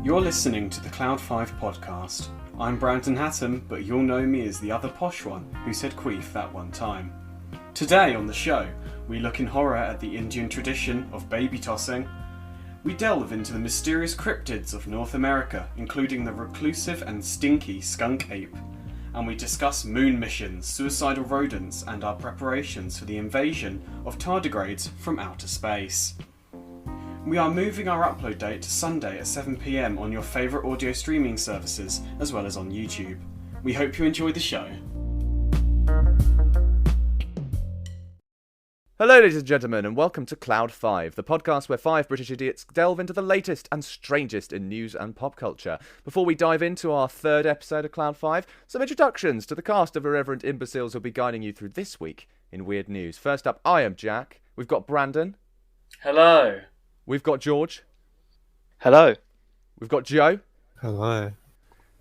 You're listening to the Cloud 5 podcast. I'm Brandon Hatton, but you'll know me as the other posh one who said queef that one time. Today on the show, we look in horror at the Indian tradition of baby tossing. We delve into the mysterious cryptids of North America, including the reclusive and stinky skunk ape. And we discuss moon missions, suicidal rodents, and our preparations for the invasion of tardigrades from outer space. We are moving our upload date to Sunday at 7 PM on your favourite audio streaming services, as well as on YouTube. We hope you enjoy the show. Hello ladies and gentlemen, and welcome to Cloud 5, the podcast where five British idiots delve into the latest and strangest in news and pop culture. Before we dive into our third episode of Cloud 5, some introductions to the cast of irreverent imbeciles who'll be guiding you through this week in weird news. First up, I am Jack. We've got Brandon. Hello. We've got George. Hello. We've got Joe. Hello.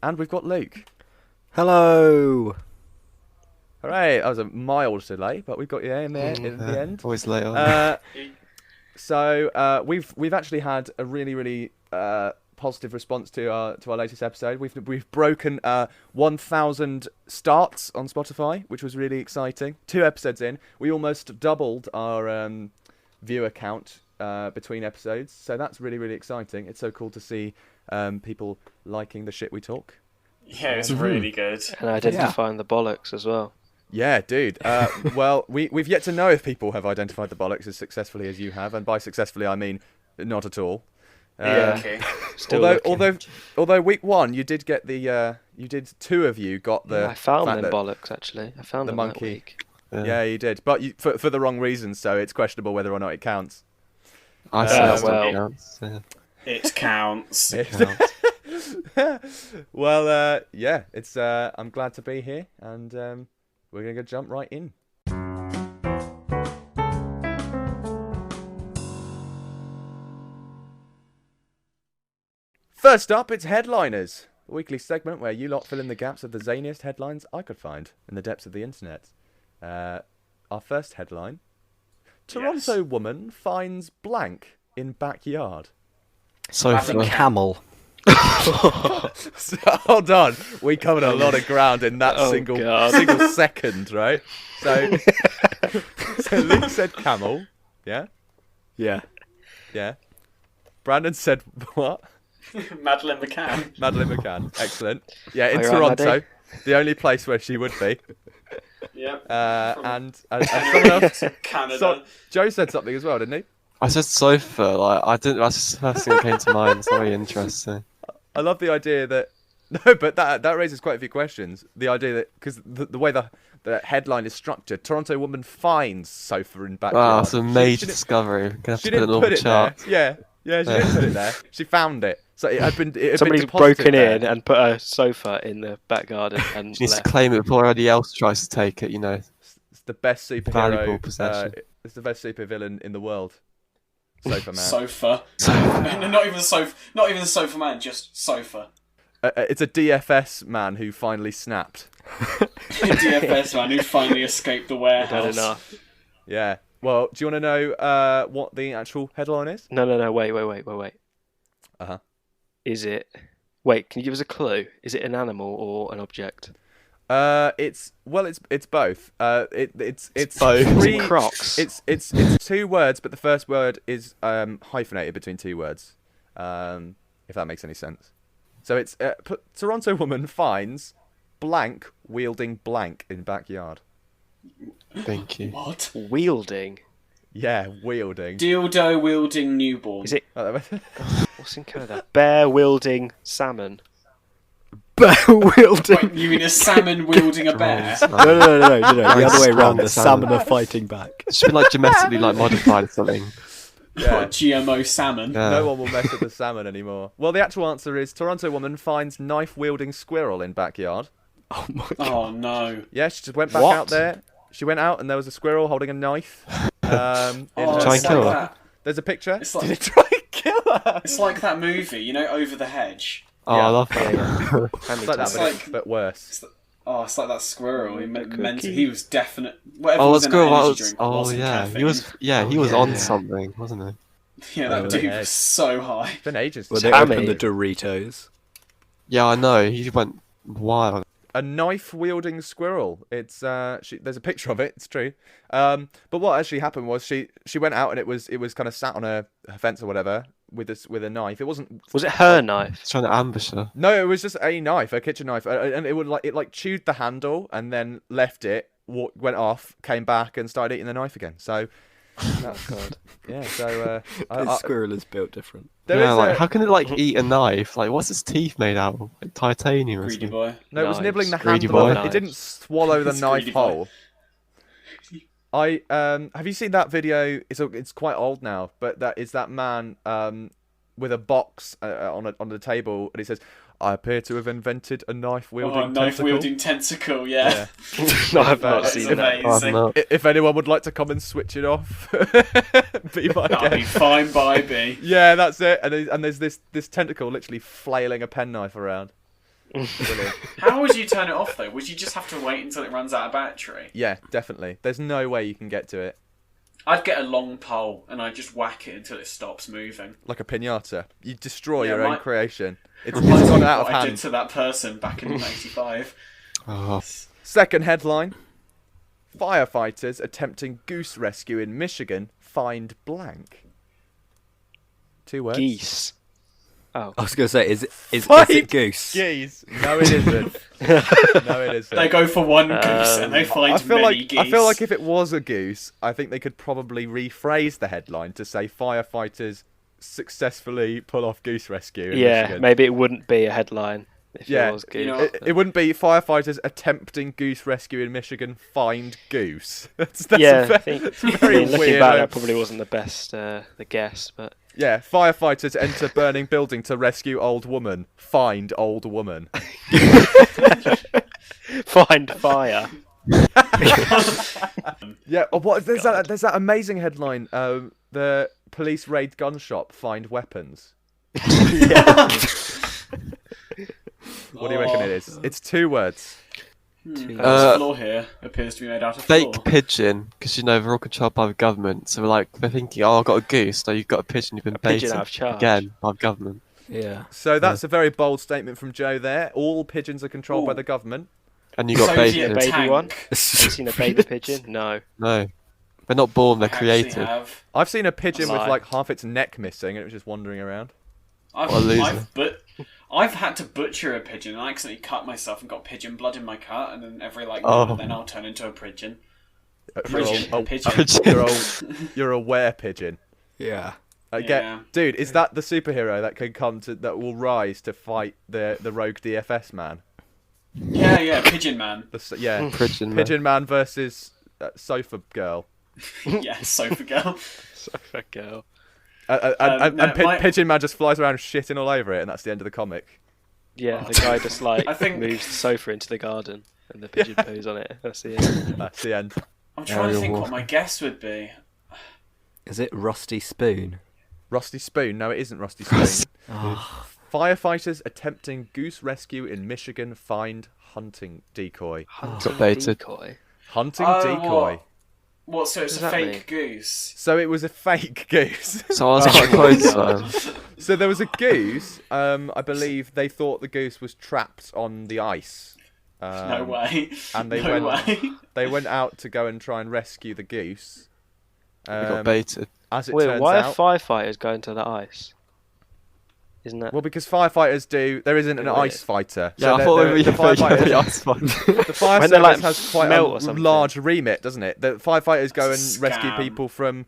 And we've got Luke. Hello. Hooray, that was a mild delay, but we've got you in there in the end. Always late on. So we've actually had a really positive response to our latest episode. We've broken 1,000 starts on Spotify, which was really exciting. 2 episodes in, we almost doubled our viewer count between episodes, so that's really exciting. It's so cool to see people liking the shit we talk. Yeah, it's really good. And identifying the bollocks as well. Yeah, dude. Well, we've yet to know if people have identified the bollocks as successfully as you have, and by successfully I mean not at all. Okay. Although week 1 you did get the you did 2 of you got the. I found fact them that bollocks actually. I found the them monkey. that week. Yeah, you did, but for the wrong reasons, so it's questionable whether or not it counts. I say that well. counts. Yeah. It counts. Well, yeah, it's. I'm glad to be here, and we're gonna jump right in. First up, it's Headliners, a weekly segment where you lot fill in the gaps of the zaniest headlines I could find in the depths of the internet. Our first headline: Toronto woman finds blank in backyard. Sofa. Camel. So, hold on, we covered a lot of ground in that single second, right? So Luke said camel, yeah. Brandon said what? Madeleine McCann. Excellent. Yeah, in Are you Toronto, ready? the only place where she would be. Yep. And someone else, Canada. Joe said something as well, didn't he? I said sofa. Like I didn't. That's just the first thing that came to mind. It's very interesting. I love the idea that no, but that raises quite a few questions. The idea that because the way the headline is structured, Toronto woman finds sofa in backyard. Wow, it's a major didn't- discovery. We're gonna have She to put it didn't on put the it chart. there. Yeah, she didn't put it there. She found it. So it had been. Somebody's broken in and put a sofa in the back garden and She needs to left. claim it before anybody else tries to take it. You know. It's the best superhero. Valuable possession. It's the best supervillain in the world. Sofa man. Sofa. Not even the sofa man, just sofa. It's a DFS man who finally snapped. DFS man who finally escaped the warehouse. Done enough. Yeah. Well, do you want to know what the actual headline is? No, wait. Uh-huh. Is it... Wait, can you give us a clue? Is it an animal or an object? It's both. It's both. three Crocs. It's 2 words, but the first word is hyphenated between 2 words. If that makes any sense. So it's Toronto woman finds blank wielding blank in backyard. Thank you. What? Wielding. Yeah, wielding. Dildo wielding newborn. Is it... What's in Canada? Bear wielding salmon. Bear wielding. Wait, you mean a salmon wielding a bear? No. The other way around. The Salmon. salmon are fighting back. It should be like genetically like modified or something. Yeah. What, GMO salmon? Yeah. No one will mess with the salmon anymore. Well, the actual answer is Toronto woman finds knife wielding squirrel in backyard. Oh my god. Oh no. Yeah, she just went back What? out there. She went out and there was a squirrel holding a knife. Oh, Try it's and kill like her. that. There's a picture. It's like- Did it try and kill her? It's like that movie, you know, Over the Hedge. Oh, Yeah. I love that. It's like that, It's but, like- but worse. It's like that squirrel. Cookie. He was definite. Whatever Oh, was let's in go. that energy drink Oh wasn't yeah, caffeine. he was. Yeah, he was on something, wasn't he? Yeah, that Oh, dude yeah. was so high. It's been ages. Well, they Tammy. opened the Doritos. Yeah, I know. He went wild. A knife-wielding squirrel. It's there's a picture of it. It's true. But what actually happened was she went out and it was kind of sat on a fence or whatever with a knife. It wasn't. Was it her knife? He's trying to ambush her. No, it was just a knife, a kitchen knife, and it chewed the handle and then left it. Went off, came back and started eating the knife again. So. Oh God. Yeah, so This squirrel is built different. there Yeah, is like a- how can it like eat a knife? Like, what's its teeth made out of? Like titanium or Greedy something? boy. No, it was Knives. nibbling the Greedy handle. boy. Of it. It didn't swallow the It's knife greedy boy. whole. I have you seen that video? It's quite old now, but that man with a box on the table, and he says, "I appear to have invented a knife wielding Oh, knife wielding tentacle, yeah. No, I've That not is seen that. amazing. Oh, no. If anyone would like to come and switch it off, be my That'll be guest. fine by me. Yeah, that's it. And there's this tentacle literally flailing a penknife around. Brilliant. How would you turn it off though? Would you just have to wait until it runs out of battery? Yeah, definitely. There's no way you can get to it. I'd get a long pole and I'd just whack it until it stops moving. Like a pinata. You destroy Yeah, your own my- creation. It's Reminds me gone of out of what I did hand. to that person back in '95. Oh, Second headline. Firefighters attempting goose rescue in Michigan find blank. 2 words. Geese. Oh. I was going to say, is Fight it goose? Geese. No, it isn't. No, it isn't. They go for one goose and they find I feel many like geese. I feel like if it was a goose, I think they could probably rephrase the headline to say firefighters successfully pull off goose rescue in Yeah, Michigan. maybe it wouldn't be a headline if Yeah, it was goose. you know- It wouldn't be firefighters attempting goose rescue in Michigan find goose. That's Yeah, a I think it's a very looking weird. back, that probably wasn't the best the guess, but Yeah, firefighters enter burning building to rescue old woman. Find old woman. find fire. Yeah, there's that amazing headline. The police raid gun shop, find weapons. What do you reckon it is? It's 2 words. This floor here appears to be made out of fake floor. pigeon, because you know they're all controlled by the government. So they're thinking, oh, I've got a goose. No, you've got a pigeon. You've been pigeon baited out of charge. again by the government. Yeah. So that's a very bold statement from Joe there. All pigeons are controlled by Ooh. the government. And you got Soviet baited. baby tank. one? Have you seen a baby pigeon? No. No, they're not born. They're I actually created. have. I've seen a pigeon with Lie. like half its neck missing and it was just wandering around. I've, What a loser. I've had to butcher a pigeon and I accidentally cut myself and got pigeon blood in my cut, and then every now Oh. and then I'll turn into a pigeon. You're Pigeon. a- Pigeon. You're a were pigeon. Yeah. Yeah. Dude, is that the superhero that will rise to fight the rogue DFS man? Yeah, Pigeon Man. Yeah, Pigeon. Pigeon Man versus Sofa Girl. Yeah, Sofa Girl. Sofa girl. Pigeon Man just flies around shitting all over it, and that's the end of the comic. Yeah, Oh, the guy just like I think- moves the sofa into the garden and the pigeon poos on it. That's the end. That's the end. I'm trying to Ariel think what Walker. my guess would be. Is it Rusty Spoon? Rusty Spoon. No, it isn't Rusty Spoon. Oh, Firefighters attempting goose rescue in Michigan find hunting decoy. Hunting baited. decoy. Hunting Oh, decoy. What, so it's What a does that fake mean? goose? So it was a fake goose. So I was Oh quite my close. God. So there was a goose. I believe they thought the goose was trapped on the ice. No way. and they no went- way. They went out to go and try and rescue the goose. We got baited. As it Wait, turns why out, are firefighters going to the ice? Isn't that? well, because firefighters do. There isn't an Weird. ice fighter. Yeah, I they're- thought they're- we the were firefighters. ice fight. The fire When they, service like, has quite melt a or something. large remit, doesn't it? The firefighters go and That's a rescue scam. people from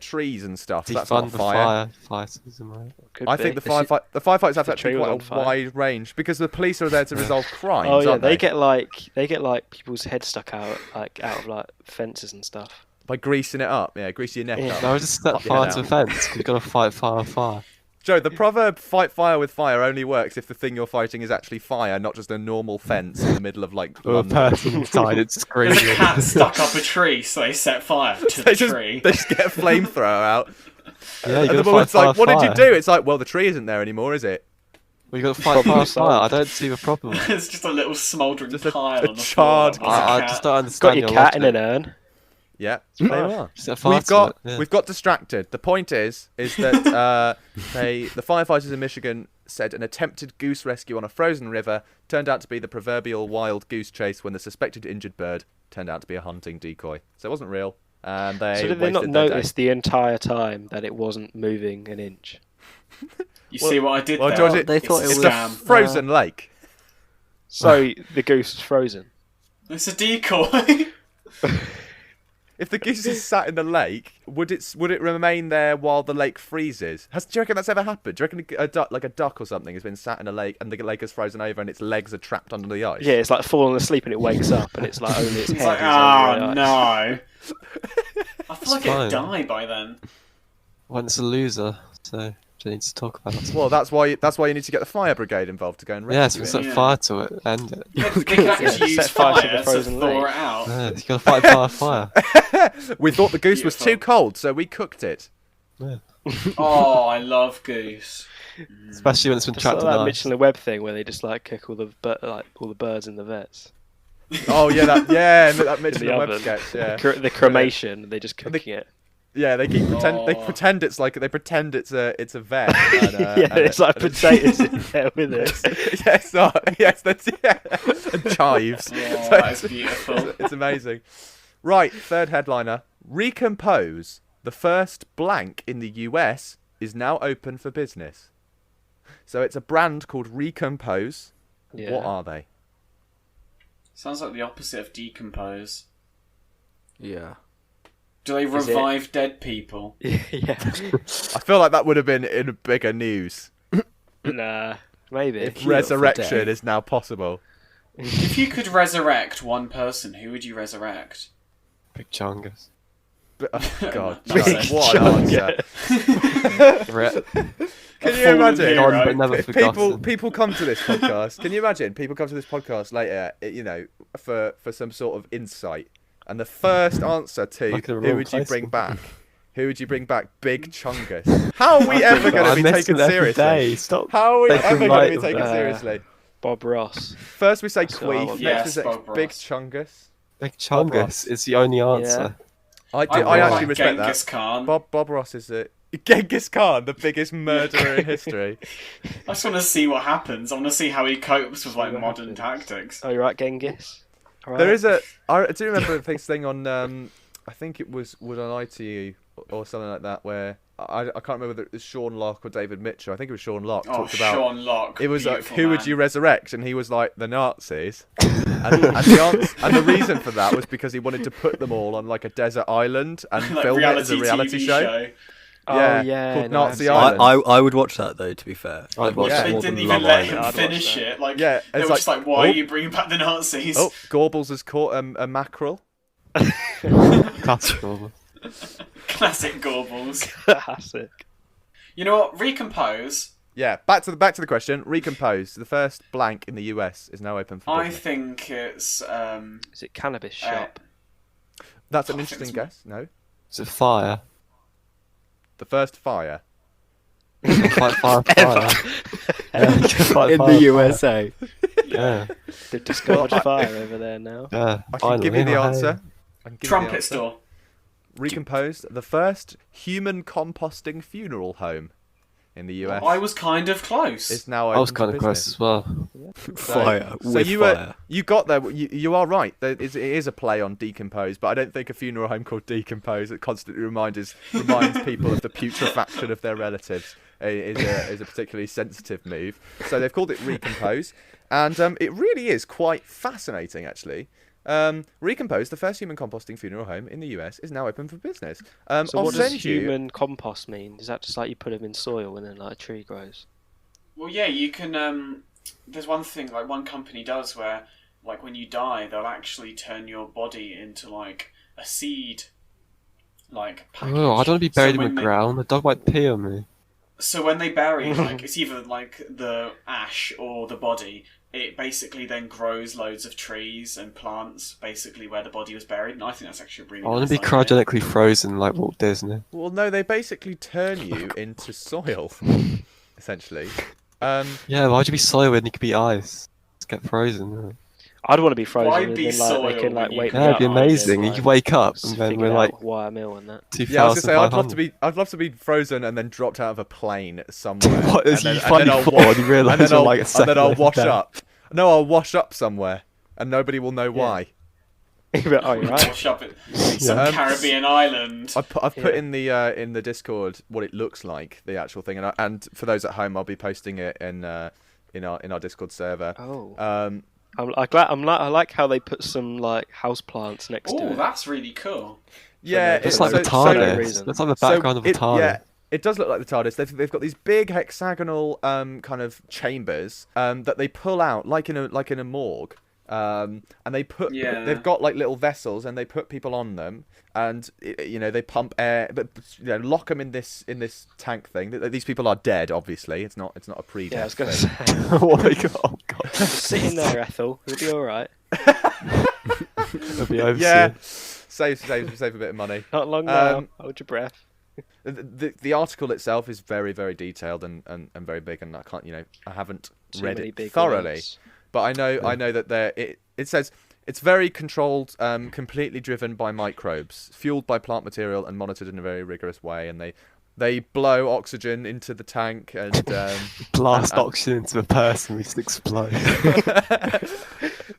trees and stuff. So that's not Defund the fire. firefighters, am I right? Could I be. think the firefighters have The actually tree was quite on a fire. wide range because the police are there to resolve crimes. Oh yeah, aren't they get like people's heads stuck out of like fences and stuff. by greasing it up. Yeah, grease your neck Yeah. up. No, just set Fucking fire hell. to a fence. 'Cause you've got to fight fire with fire. Joe, the proverb "fight fire with fire" only works if the thing you're fighting is actually fire, not just a normal fence in the middle of like Or a London. person inside, it's screaming. There's a cat stuck up a tree, so they set fire to They the just, tree. they just get a flamethrower out. Yeah, you And got the to woman's fight like, fire "What did you fire. do?" It's like, "Well, the tree isn't there anymore, is it?" Well, you got to fight fire with fire. I don't see the problem. There's just a little smouldering Just a pile on the charred floor. I There's a just cat. don't Got understand your your cat in logic. an urn. Yeah, they are. Set fire to it, yeah. We've got distracted. The point is that the firefighters in Michigan said an attempted goose rescue on a frozen river turned out to be the proverbial wild goose chase when the suspected injured bird turned out to be a hunting decoy. So it wasn't real. And So did they not notice the entire time that it wasn't moving an inch? You see what I did Well, there? George, They thought It's it a was scam. frozen lake. So the goose was frozen. It's a decoy. If the goose is sat in the lake, would it remain there while the lake freezes? Do you reckon that's ever happened? Do you reckon a duck or something has been sat in a lake and the lake has frozen over and its legs are trapped under the ice? Yeah, it's like falling asleep and it wakes up and it's like only its head It's like, is under oh the no. ice. I feel like fine. it'd die by then. Well, it's a loser, so we need to talk about it. Well, that's why you need to get the fire brigade involved to go and rescue Yes, we it. set Yeah. fire to it, end it. They can actually use Set fire to fire the frozen to thaw lake. it out. Yeah, you gotta fight fire. We thought the goose was too Beautiful. cold, so we cooked it. Yeah. Oh, I love goose. Especially when it's been It's trapped like in that ice. Mitchell and Webb thing where they just like cook all the birds in the vets. Oh yeah, that In Mitchell the and Webb oven. sketch. Yeah, The cremation, they just And cooking it. yeah. They Oh. pretend it's it's a vet. And, Yeah, and it's like potatoes in there with it. yes, that's and chives. Oh, So that is beautiful. it's amazing. Right, third headliner. Recompose. The first blank in the US is now open for business. So it's a brand called Recompose. Yeah. What are they? Sounds like the opposite of decompose. Yeah. Do they Is it? revive dead people? Yeah. I feel like that would have been in bigger news. Nah, maybe. If you- Resurrection dead. is now possible. If you could resurrect one person, who would you resurrect? Big Chungus. But, oh God, Big Johnny, what an answer. Rip. Can A you fallen imagine? hero. Gone but never forgotten. People come to this podcast. Can you imagine? People come to this podcast later, for some sort of insight, and the first answer to Like a who real would you place. bring back? Who would you bring back? Big Chungus. How are we ever going to be taken seriously? Stop. How are we Taken ever going light to of be taken that. seriously? Bob Ross. First we say That's what I Queef, want. next Yes, we say Bob Big Ross. Chungus. Big Bob Chungus Ross. is the only answer. I I actually like respect Genghis that. Khan. Bob Ross is a Genghis Khan, the biggest murderer in history. I just want to see what happens. I want to see how he copes with like what modern happens. tactics. Oh, you're right, Genghis. All right. There is I do remember this thing on I think it was on ITU or something like that where I can't remember whether it was Sean Locke or David Mitchell. I think it was Sean Locke Oh, talked about Sean Locke. it was like beautiful who would man. you resurrect, and he was like the Nazis, and the reason for that was because he wanted to put them all on like a desert island and Like film it as a reality TV show. Oh, Yeah, yeah, called no, Nazi I've seen Island. I would watch that though. To be fair, I'd watch Yeah. They more didn't than even Love let Island. him I'd watch finish that. it. Like, Yeah, they it's were just like, like, why oh. are you bringing back the Nazis? Oh, Goebbels has caught a mackerel. Classical. Classic Gorbals. Classic. You know what? Recompose. Yeah, back to the question. Recompose. The first blank in the US is now open for I business. think it's Is it cannabis shop? That's an I think interesting it's- guess. No, Is it fire? the first fire. Fight fire. Yeah, you can fight In fire, the USA. Yeah. They've discovered fire over there now. Yeah. I can give you the answer. trumpet store. Recompose. The first human composting funeral home in the US I was kind of close. is now open I was for kind of close business. as well. Fire. So with you fire. you got there. You are right. It is a play on decompose, but I don't think a funeral home called decompose that constantly reminds people of the putrefaction of their relatives is a particularly sensitive move. So they've called it recompose, and it really is quite fascinating actually. Recompose, the first human composting funeral home in the US, is now open for business. So I'll what does send you. human compost mean? Is that just like you put them in soil and then like a tree grows? Well, yeah, you can. There's one thing like one company does where, like, when you die, they'll actually turn your body into like a seed, like package. Oh, I don't want to be buried So in when the they- ground. The dog might pee on me. So when they bury, like, it's either like the ash or the body. It basically then grows loads of trees and plants, basically where the body was buried, and I think that's actually a really. I want to nice be idea. cryogenically frozen like Walt Disney. Well, no, they basically turn you into soil, essentially. Yeah, why'd you be soil when you could be ice? Just get frozen. I'd want to be frozen. Why and be then, like, soil they can like when you wake can me Yeah, up. it'd be Yeah, amazing. You could wake up and then we're like why I'm ill and that. 2,500. Yeah, I was gonna say I'd love to be frozen and then dropped out of a plane somewhere. What, and as then, you and finally then I'll fall wa- and you realise and then you're I'll, like a and second then I'll later wash dead. up. No, I'll wash up somewhere, and nobody will know why. But, oh, you're right. wash up at some Yeah. Caribbean island. I've put Yeah. in the Discord what it looks like, the actual thing, and for those at home, I'll be posting it in our Discord server. Oh. Um, I like how they put some like house plants next to Oh, it. that's really cool. yeah, It's It's like the so- TARDIS. That's like the background of a TARDIS. Yeah, it does look like the TARDIS. They've got these big hexagonal kind of chambers that they pull out like in a morgue. And they've got like little vessels and they put people on them and they pump air, but lock them in this tank thing. These people are dead, obviously. It's not a pre-death Yeah, I was gonna thing. say. Oh my god! Oh god. Just sit in there, Ethel. You'll be all right. It'll be over Yeah, soon. save a bit of money. Not long now. Um, Hold your breath. The article itself is very, very detailed and very big, and I haven't Too read many it big thoroughly. words. But I know that it says it's very controlled, completely driven by microbes, fueled by plant material, and monitored in a very rigorous way. And they blow oxygen into the tank and Blast oxygen into a person, we just explode.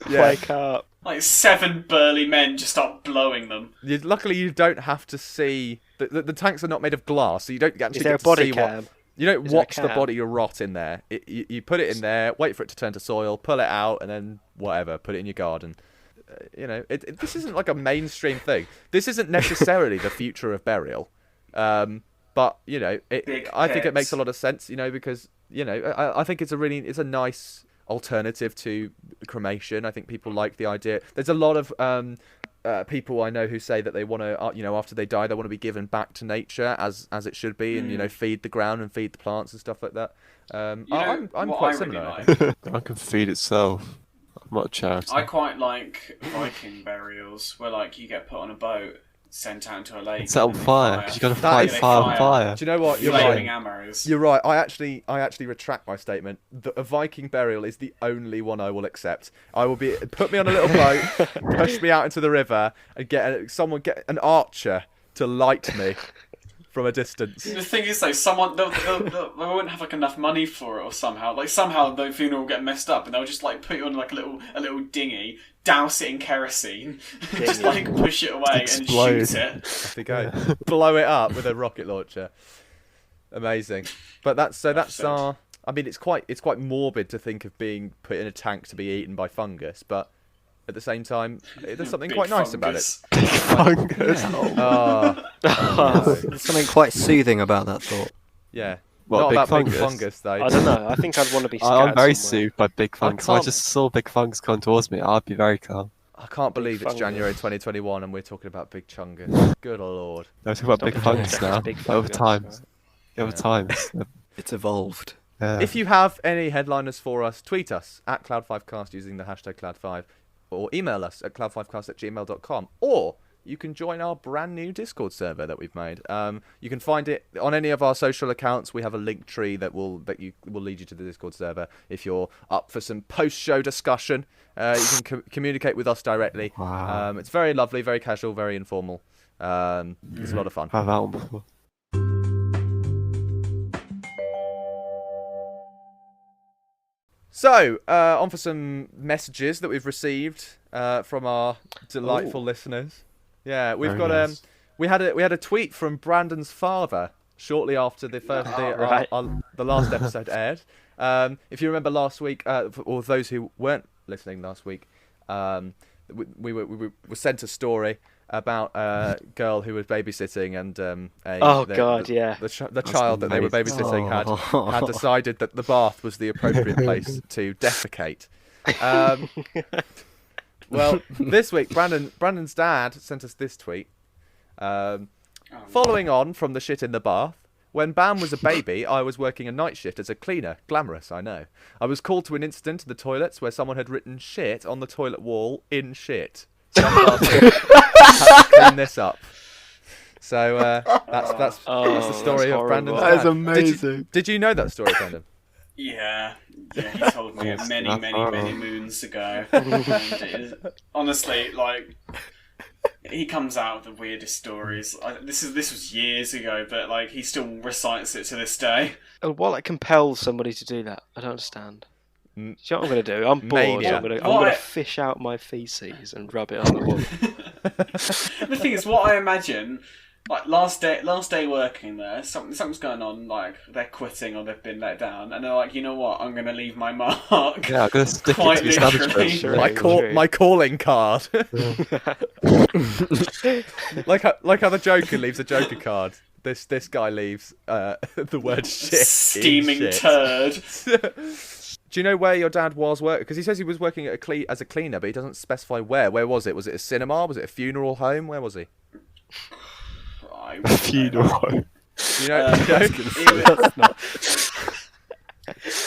yeah. Wake up. Like 7 burly men just start blowing them. Luckily, you don't have to see the tanks are not made of glass, so you don't actually Is there a get to body see cam? what. You don't Is there a watch the cam? body rot in there. You put it in there, wait for it to turn to soil, pull it out, and then whatever, put it in your garden. This isn't like a mainstream thing. This isn't necessarily the future of burial, but I think it makes pits. a lot of sense. Because I think it's a nice alternative to cremation. I think people like the idea. There's a lot of people I know who say that they want to, after they die, they want to be given back to nature as it should be, and feed the ground and feed the plants and stuff like that. I'm what quite I similar. really I like? think. I can feed itself. I'm not a charity. I quite like Viking burials, where like you get put on a boat, sent out into a lake, Set on and they fire because you got to That fight is fire fire. on fire. Do you know what? You're flaming right. arrows. You're right. I actually retract my statement. A Viking burial is the only one I will accept. I will put me on a little boat, push me out into the river, and get an archer to light me from a distance. The thing is, though, they won't have like enough money for it, or somehow the funeral will get messed up, and they'll just like put you on like a little dinghy, douse it in kerosene, just like push it away Explode. and shoot it. Off you go. Blow it up with a rocket launcher. Amazing. But that's our. I mean, it's quite morbid to think of being put in a tank to be eaten by fungus, but at the same time, there's something Big quite nice about it. fungus. Fungus. There's something quite soothing about that thought. Yeah. What, Not big about fungus? big fungus though. I don't know. I think I'd want to be scared. I'm very somewhere. soothed by big fungus. If I can't- just saw big fungus come towards me, I'd be very calm. I can't believe it's fungus. January 2021 and we're talking about big chungus. Good lord. No, talking about Stop big it. fungus It's now. big Over fungus, times. right. Over times. It's evolved. Yeah. If you have any headliners for us, tweet us at Cloud5Cast using the hashtag Cloud5 or email us at cloud5cast@gmail.com, or you can join our brand new Discord server that we've made. You can find it on any of our social accounts. We have a link tree that will lead you to the Discord server. If you're up for some post-show discussion, you can communicate with us directly. Wow. It's very lovely, very casual, very informal. It's a lot of fun. I've had that one before. So, on for some messages that we've received from our delightful listeners. Yeah, we've Very got nice. we had a tweet from Brandon's father shortly after the right. the last episode aired. If you remember last week, or those who weren't listening last week, we were sent a story about a girl who was babysitting, and the child that they were babysitting had decided that the bath was the appropriate place to defecate. Well, this week Brandon's dad sent us this tweet. Following on from the shit in the bath, when Bam was a baby, I was working a night shift as a cleaner. Glamorous, I know. I was called to an incident in the toilets where someone had written shit on the toilet wall in shit. So I had to clean this up. So that's the story that's of Brandon's horrible. dad. That is amazing. Did you know that story, Brandon? Yeah, Yeah, he told me Yes, many, that's many, horrible. many moons ago. And it is, honestly, like, he comes out with the weirdest stories. This was years ago, but like he still recites it to this day. Oh, what like compels somebody to do that? I don't understand. Do you know what I'm going to do? I'm bored. Mania. I'm going What to I- fish out my feces and rub it on the wall. The thing is, what I imagine, like last day working there, something's going on. Like they're quitting or they've been let down, and they're like, you know what, I'm going to leave my mark. Yeah, I'm gonna stick it Quite to the literally. establishment. Sure. My True. my calling card. like how the Joker leaves a Joker card. This guy leaves the word shit. in Steaming shit. turd. Do you know where your dad was working? Because he says he was working at as a cleaner, but he doesn't specify where. Where was it? Was it a cinema? Was it a funeral home? Where was he? I A funeral. Do you know?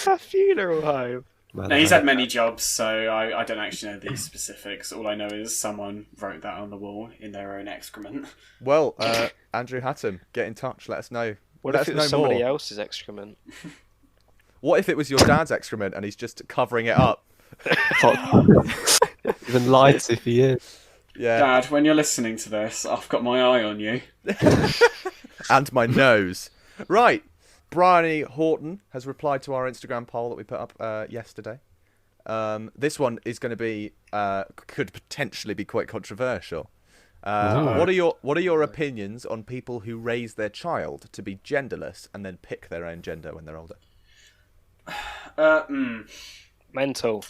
A funeral home. Man, No, he's had many jobs, so I don't actually know these specifics. All I know is someone wrote that on the wall in their own excrement. Well, Andrew Hatton, get in touch. Let us know. What Let if us it was know somebody more. else's excrement? What if it was your dad's excrement and he's just covering it up? even lights if he is. Yeah. Dad, when you're listening to this, I've got my eye on you. And my nose. Right. Bryony Horton has replied to our Instagram poll that we put up yesterday. This one is going to be could potentially be quite controversial. What are your opinions on people who raise their child to be genderless and then pick their own gender when they're older? Mental.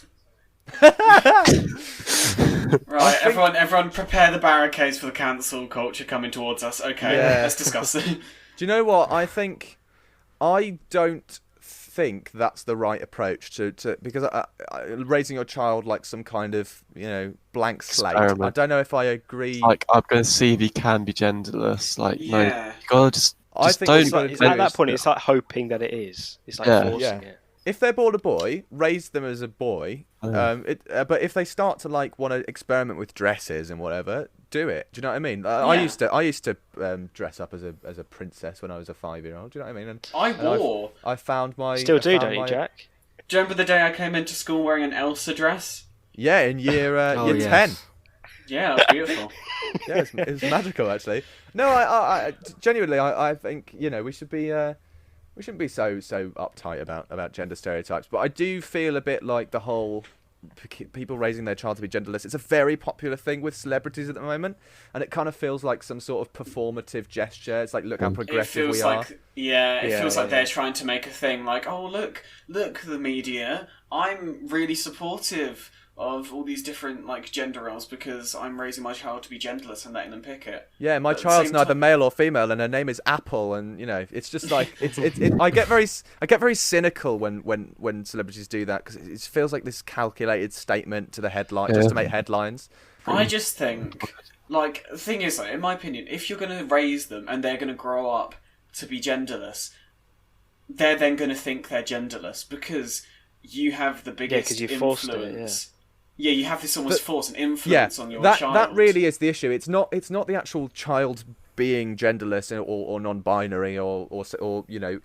Right, everyone prepare the barricades for the cancel culture coming towards us. Okay, Yeah. let's discuss it. Do you know what? I don't think that's the right approach to because raising your child like some kind of blank slate. Experiment. I don't know if I agree. Like, I'm gonna see if he can be genderless. Like, no, you Yeah. gotta just I think don't. it's like- At Don't- that point, it's like hoping that it is. It's like Yeah. forcing Yeah. it. If they're born a boy, raise them as a boy. Yeah. But if they start to want to experiment with dresses and whatever, do it. Do you know what I mean? Yeah. I used to dress up as a princess when I was a 5-year-old. Do you know what I mean? And I found my Still do, I found don't you, my- Jack? Do you remember the day I came into school wearing an Elsa dress? Yeah, in year Oh, year yes. 10. Yeah, it was beautiful. Yeah, it was magical actually. No, I genuinely I think we should be we shouldn't be so uptight about gender stereotypes, but I do feel a bit like the whole people raising their child to be genderless. It's a very popular thing with celebrities at the moment, and it kind of feels like some sort of performative gesture. It's like, look how It progressive feels we are. like it feels like yeah. they're trying to make a thing like, oh look the media, I'm really supportive of all these different gender roles because I'm raising my child to be genderless and letting them pick it. Yeah, my But at the child's same neither time- male or female, and her name is Apple, and it's just like I get very cynical when celebrities do that because it feels like this calculated statement to the headline just to make headlines. I just think, the thing is, in my opinion, if you're going to raise them and they're going to grow up to be genderless, they're then going to think they're genderless because you have the biggest 'cause you forced influence. it, Yeah, you have this almost force and Yeah, influence on your child. that really is the issue. It's not the actual child being genderless or non-binary or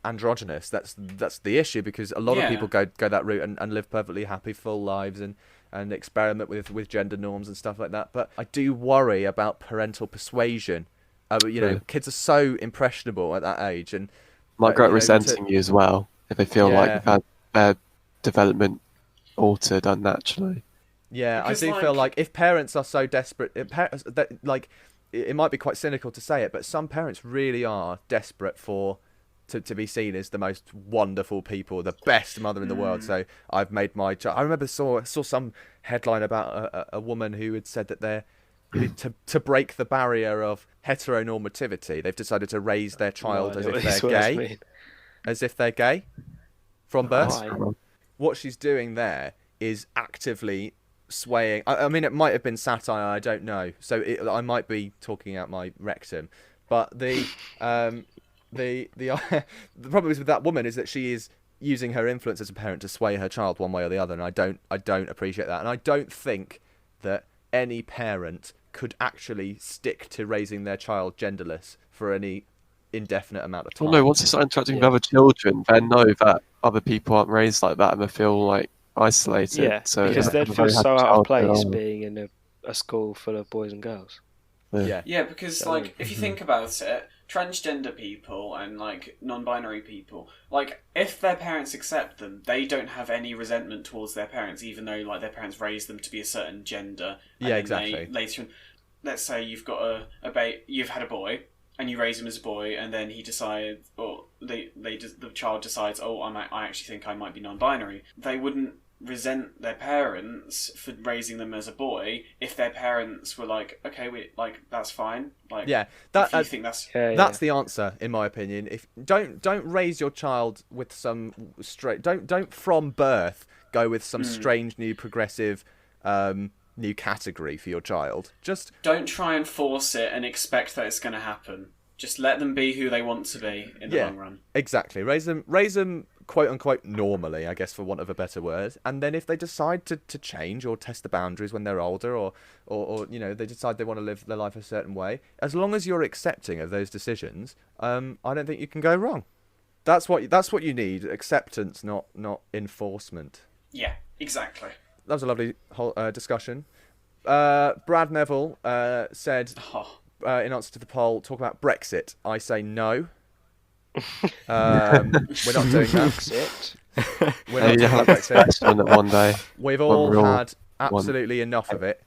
androgynous. That's the issue because a lot of Yeah. people go that route and live perfectly happy, full lives and experiment with gender norms and stuff like that. But I do worry about parental persuasion. Kids are so impressionable at that age, and Might grow up to- resenting you as well if they feel like Yeah. you've had their development altered unnaturally. Yeah, Because, I do feel like if parents are so desperate, it might be quite cynical to say it, but some parents really are desperate to be seen as the most wonderful people, the best mother in the world. So I've made my child. I remember saw some headline about a woman who had said that to break the barrier of heteronormativity, they've decided to raise their child as if they're gay, from birth. Why? What she's doing there is actively swaying. I mean, it might have been satire. I don't know. So I might be talking out my rectum. But the problem is with that woman is that she is using her influence as a parent to sway her child one way or the other, and I don't appreciate that. And I don't think that any parent could actually stick to raising their child genderless for any indefinite amount of Well, time. no, once they start interacting with Yeah. other children, they know that other people aren't raised like that and they feel like isolated. Yeah, so because they they'd have a feel very so happy out of childhood, place aren't they? being in a school full of boys and girls. Yeah. Yeah, because So- like if you think about it, transgender people and like non-binary people, like if their parents accept them, they don't have any resentment towards their parents, even though like their parents raised them to be a certain gender. And Yeah, then exactly. later, let's say you've got you've had a boy and you raise him as a boy, and then he decides, or the child decides, oh, I actually think I might be non-binary. They wouldn't resent their parents for raising them as a boy if their parents were like, okay, that's fine. Like, Yeah, if you think that's Yeah, that's the answer, in my opinion. If don't raise your child with some straight. Don't from birth go with some strange new progressive new category for your child. Just don't try and force it and expect that it's going to happen. Just let them be who they want to be in the long run. exactly raise them quote unquote normally, I guess, for want of a better word. And then if they decide to change or test the boundaries when they're older, or you know, they decide they want to live their life a certain way, as long as you're accepting of those decisions, I don't think you can go wrong. That's what you need: acceptance, not enforcement. Yeah, exactly. That was a lovely whole discussion. Brad Neville said, Oh, in answer to the poll, talk about Brexit. I say no. We're not doing that. Brexit. We're not Maybe talking have about a Brexit. special on it one day. We've One all real had absolutely enough of it.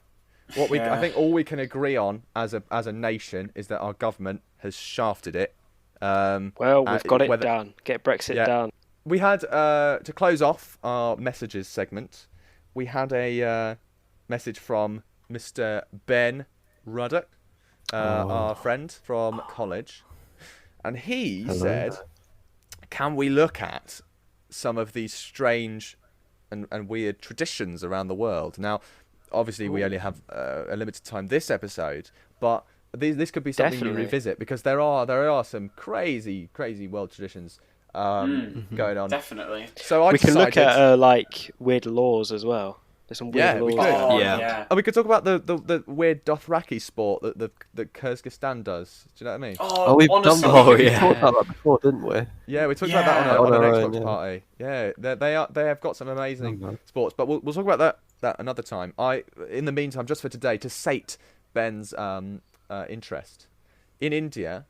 Yeah. I think all we can agree on as a nation is that our government has shafted it. Well, we've got it whether- done. Get Brexit Yeah. done. We had to close off our messages segment. We had a message from Mr. Ben Ruddock, our friend from college, and he said, "Can we look at some of these strange and weird traditions around the world?" Now, obviously, we only have a limited time this episode, but this could be something you Definitely. revisit, because there are some crazy world traditions going on. definitely. So I We can look decided- at like weird laws as well. There's some Yeah, weird we laws. could. Oh, Yeah. yeah. and we could talk about the weird Dothraki sport that Kyrgyzstan does. Do you know what I mean? Oh, we've honestly, done Oh, we yeah. talked about that before, didn't we? Yeah, we talked about that Yeah. on an On our Xbox own, yeah. party. Yeah, they have got some amazing Oh, no. sports, but we'll talk about that another time. In the meantime, just for today, to sate Ben's interest, in India,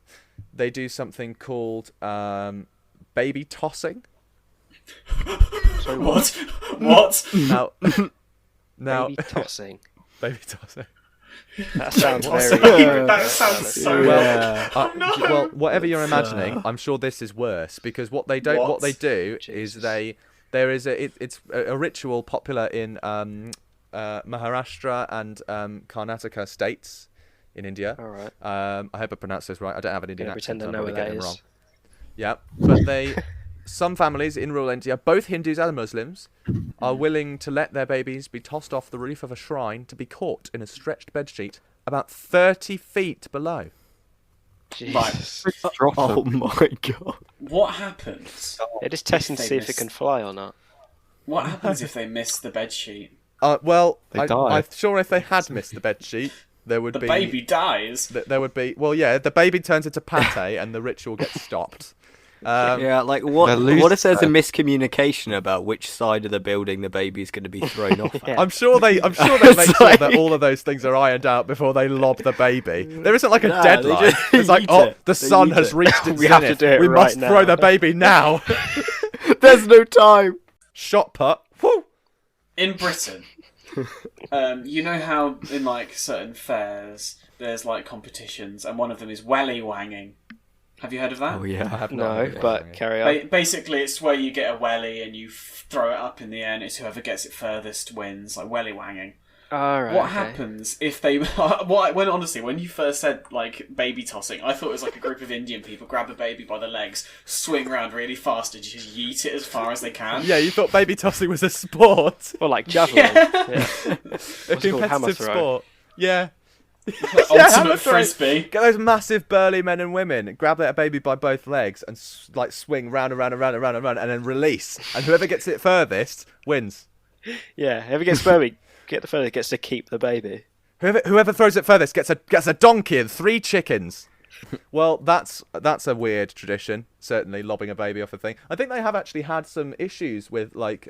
they do something called baby tossing. Sorry, What? What? Now, Baby tossing. baby tossing. That sounds Tossing. very. That sounds so. Yeah. Well, whatever you're imagining, I'm sure this is worse, because what they do What? is Jesus. it's a ritual popular in Maharashtra and Karnataka states in India. All right. I hope I pronounced this right. I don't have an Indian Gonna accent. pretend I I'm know probably what that getting them is. wrong. Yeah, but some families in rural India, both Hindus and Muslims, are willing to let their babies be tossed off the roof of a shrine to be caught in a stretched bedsheet about 30 feet below. Jesus. Drop Oh them. my god. What happens? They're just testing to They see if it missed- can fly or not. What happens if they miss the bed sheet? Well, They die. I'm sure if they had missed the bedsheet, there would The be baby dies. there would be. Well, yeah, the baby turns into pate and the ritual gets stopped. Yeah, like what They're loose if there's a there. miscommunication about which side of the building the baby's going to be thrown off at? Yeah. I'm sure they make sure like- that all of those things are ironed out before they lob the baby. There isn't like a Nah, they deadline. just It's like, eat oh, it. the They sun eat has it. reached its We have to zenith. do it We right must throw now." the baby now. There's no time. Shot put. Woo. In Britain, you know how in like certain fairs there's like competitions, and one of them is welly wanging. Have you heard of that? Oh yeah. I have No, idea. but carry on. Basically, it's where you get a welly and you throw it up in the air, and it's whoever gets it furthest wins, like welly wanging. All right. What okay. happens if they? When you first said like baby tossing, I thought it was like a group of Indian people grab a baby by the legs, swing around really fast, and just yeet it as far as they can. Yeah, you thought baby tossing was a sport, Well, like javelin. Yeah. a What's it called? Hammer competitive throw. sport. Yeah. Ultimate hammer throw. frisbee. Get those massive burly men and women, grab that baby by both legs, and like swing round and round and round and round and round, and then release. And whoever gets it furthest wins. Yeah. Whoever gets baby, get the further gets to keep the baby. Whoever throws it furthest gets a donkey and 3 chickens. Well, that's a weird tradition. Certainly, lobbing a baby off a thing. I think they have actually had some issues with like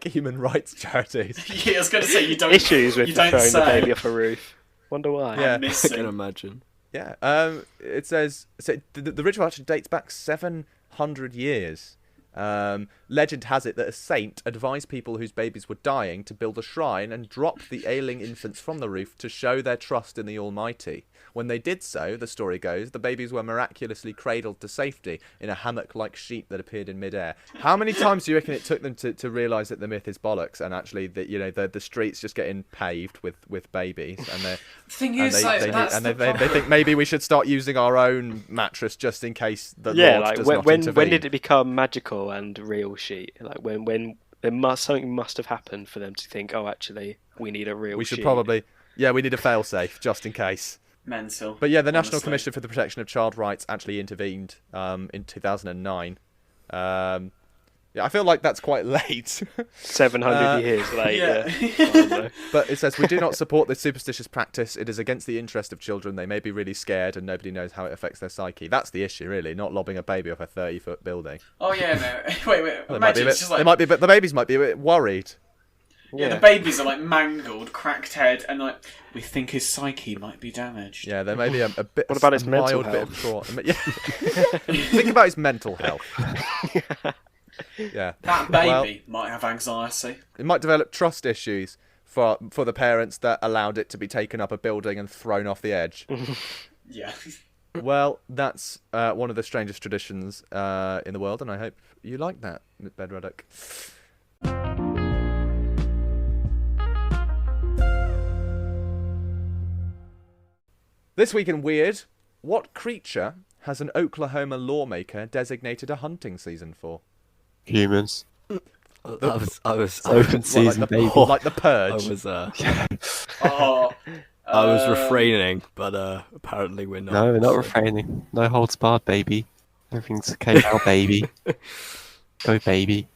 human rights charities. Yeah, I was going to say you don't. Issues with you don't throwing the say. baby off a roof. Wonder why. Yeah. I can Missing. imagine. Yeah. It says the ritual actually dates back 700 years. Legend has it that a saint advised people whose babies were dying to build a shrine and drop the ailing infants from the roof to show their trust in the Almighty. When they did so, the story goes, the babies were miraculously cradled to safety in a hammock-like sheet that appeared in midair. How many times do you reckon it took them to realise that the myth is bollocks and actually that the streets just getting paved with babies and they Thing is, they think maybe we should start using our own mattress just in case the Yeah, Lord like does when not when intervene. did it become magical and real sheet? Like when something must have happened for them to think, oh, actually, we need a real We should sheet. probably, we need a fail-safe just in case. mental. But yeah, the National honestly. Commission for the Protection of Child Rights actually intervened in 2009. Yeah, I feel like that's quite late. 700 years later. Yeah. But it says, we do not support this superstitious practice. It is against the interest of children. They may be really scared and nobody knows how it affects their psyche. That's the issue, really, not lobbing a baby off a 30-foot building. Oh yeah, no. Wait. They might be Imagine a it's bit, just like the babies might be a bit worried. yeah, the babies are like mangled, cracked head, and like we think his psyche might be damaged. Yeah, there may be a bit. What about a his mental mild bit of trauma. Yeah. Think about his mental health. Yeah. That baby might have anxiety. It might develop trust issues for the parents that allowed it to be taken up a building and thrown off the edge. Yeah. Well, that's one of the strangest traditions in the world, and I hope you like that, Ben Ruddock. This week in Weird, what creature has an Oklahoma lawmaker designated a hunting season for? Humans. I was Open season, like baby. Like the Purge. Oh. I was refraining, but apparently we're not. No, we're not so- refraining. No holds barred, baby. Everything's okay now, baby. Go, baby.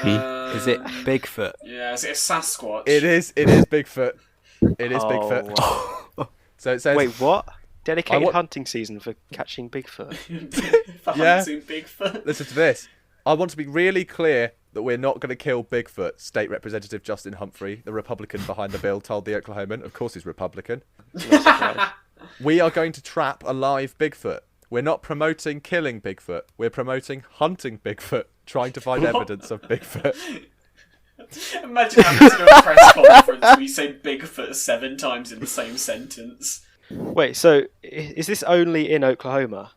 Is it Bigfoot? Yeah, is it a Sasquatch? It is Bigfoot. It is Oh, Bigfoot. wow. So it says. Wait, what? Dedicated I wa- hunting season for catching Bigfoot. For Yeah. hunting Bigfoot. Listen to this. I want to be really clear that we're not going to kill Bigfoot. State Representative Justin Humphrey, the Republican behind the bill, told the Oklahoman. Of course he's Republican. We are going to trap a live Bigfoot. We're not promoting killing Bigfoot. We're promoting hunting Bigfoot, trying to find evidence of Bigfoot. Imagine having to do a press conference where you say Bigfoot 7 times in the same sentence. Wait, so is this only in Oklahoma?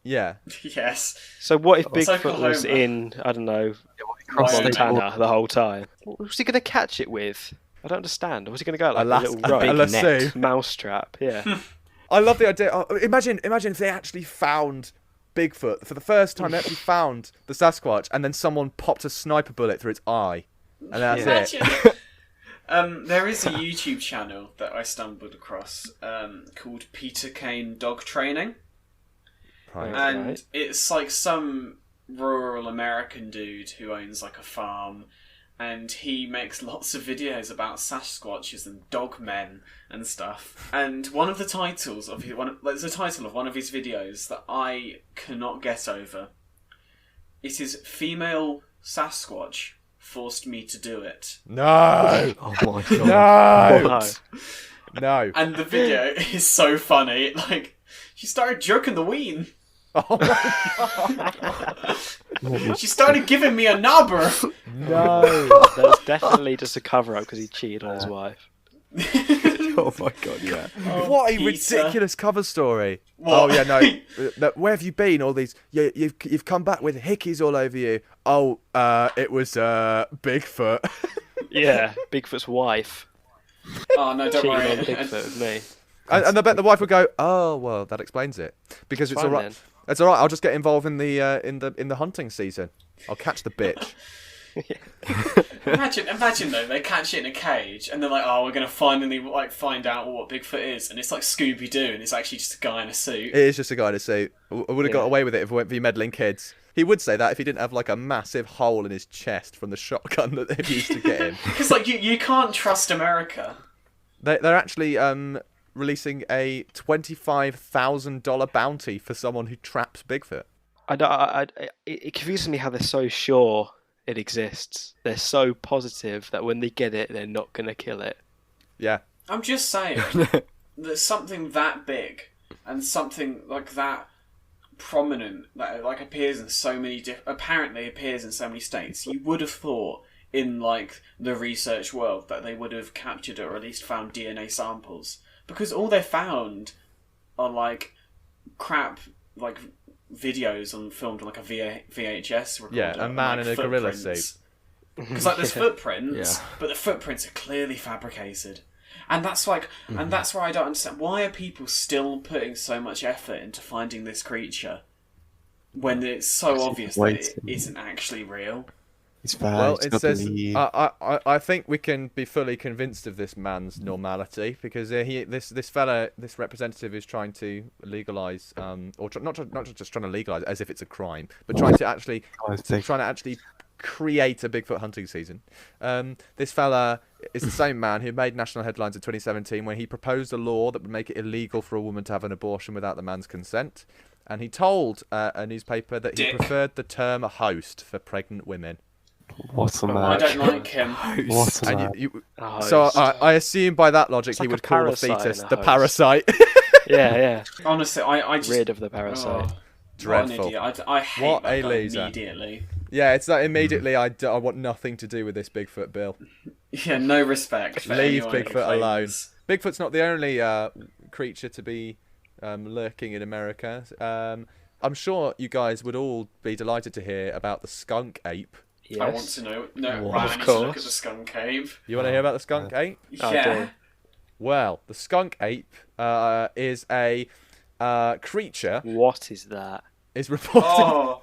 Yeah. Yes. So what if What's Bigfoot was Oklahoma? in, I don't know, Cross Wyoming. state border. Montana the whole time? What was he going to catch it with? I don't understand. Was he going to go like Alaska- a little big rope? lasso. net. Mousetrap? Yeah. I love the idea. Imagine if they actually found Bigfoot for the first time. They actually found the Sasquatch, and then someone popped a sniper bullet through its eye, and that's it. Imagine. There is a YouTube channel that I stumbled across called Peter Kane Dog Training. Right. And Right. it's like some rural American dude who owns like a farm, and he makes lots of videos about Sasquatches and dog men and stuff. And one of the titles of there's a title of one of his videos that I cannot get over. It is "Female Sasquatch Forced Me to Do It," No, Oh my god. no, no. and the video is so funny. Like, she started jerking the ween. Oh my She started giving me a knobber. no. That's definitely just a cover up because he cheated on his wife. Oh my god, yeah. What a Peter. ridiculous cover story. What? Oh yeah, no. Where have you been? All these, you've come back with hickeys all over you. Oh, it was Bigfoot. Yeah, Bigfoot's wife Oh no, don't cheating worry. on Bigfoot with me. and I bet the wife would go, oh well, that explains it, because it's Fine all right. then. It's all right. I'll just get involved in the hunting season. I'll catch the bitch. Imagine though, they catch it in a cage, and they're like, "Oh, we're gonna finally like find out what Bigfoot is," and it's like Scooby Doo, and it's actually just a guy in a suit. It is just a guy in a suit. I would have got Yeah. away with it if it weren't for you meddling kids. He would say that if he didn't have like a massive hole in his chest from the shotgun that they've used to get him. Because like you can't trust America. They're actually releasing a $25,000 bounty for someone who traps Bigfoot. It confuses me how they're so sure it exists. They're so positive that when they get it, they're not going to kill it. Yeah. I'm just saying that something that big and something like that prominent that like appears in so many apparently appears in so many states, you would have thought in like the research world that they would have captured or at least found DNA samples, because all they found are like crap like videos on filmed on like a VHS recorder. Yeah, a man like, in a gorilla suit. Because like there's footprints, Yeah. but the footprints are clearly fabricated. And that's like, and that's where I don't understand. Why are people still putting so much effort into finding this creature when it's so obvious that it isn't actually real? It's bad. Well, it's it not says. believe. I think we can be fully convinced of this man's normality because this representative is trying to legalize, not just trying to legalize it as if it's a crime, but trying to actually create a Bigfoot hunting season. This fella is the same man who made national headlines in 2017 when he proposed a law that would make it illegal for a woman to have an abortion without the man's consent, and he told a newspaper that he preferred the term host for pregnant women. What a man. I don't like him. What a man. So I assume by that logic It's he like would a call the parasite fetus and a the host. parasite. Yeah. Honestly, I just Rid of the parasite. Dreadful. What an idiot. I hate What that a guy loser. immediately. Yeah, it's like immediately I want nothing to do with this Bigfoot bill. Yeah, no respect for Leave anyone who Bigfoot alone. claims- Bigfoot's not the only creature to be lurking in America. I'm sure you guys would all be delighted to hear about the skunk ape. Yes. I want to know. No, Of right, I need to look at course. the skunk ape. You want to hear about the skunk ape? I Yeah. do. Well, the skunk ape is a creature. What is that? Is reported. Oh.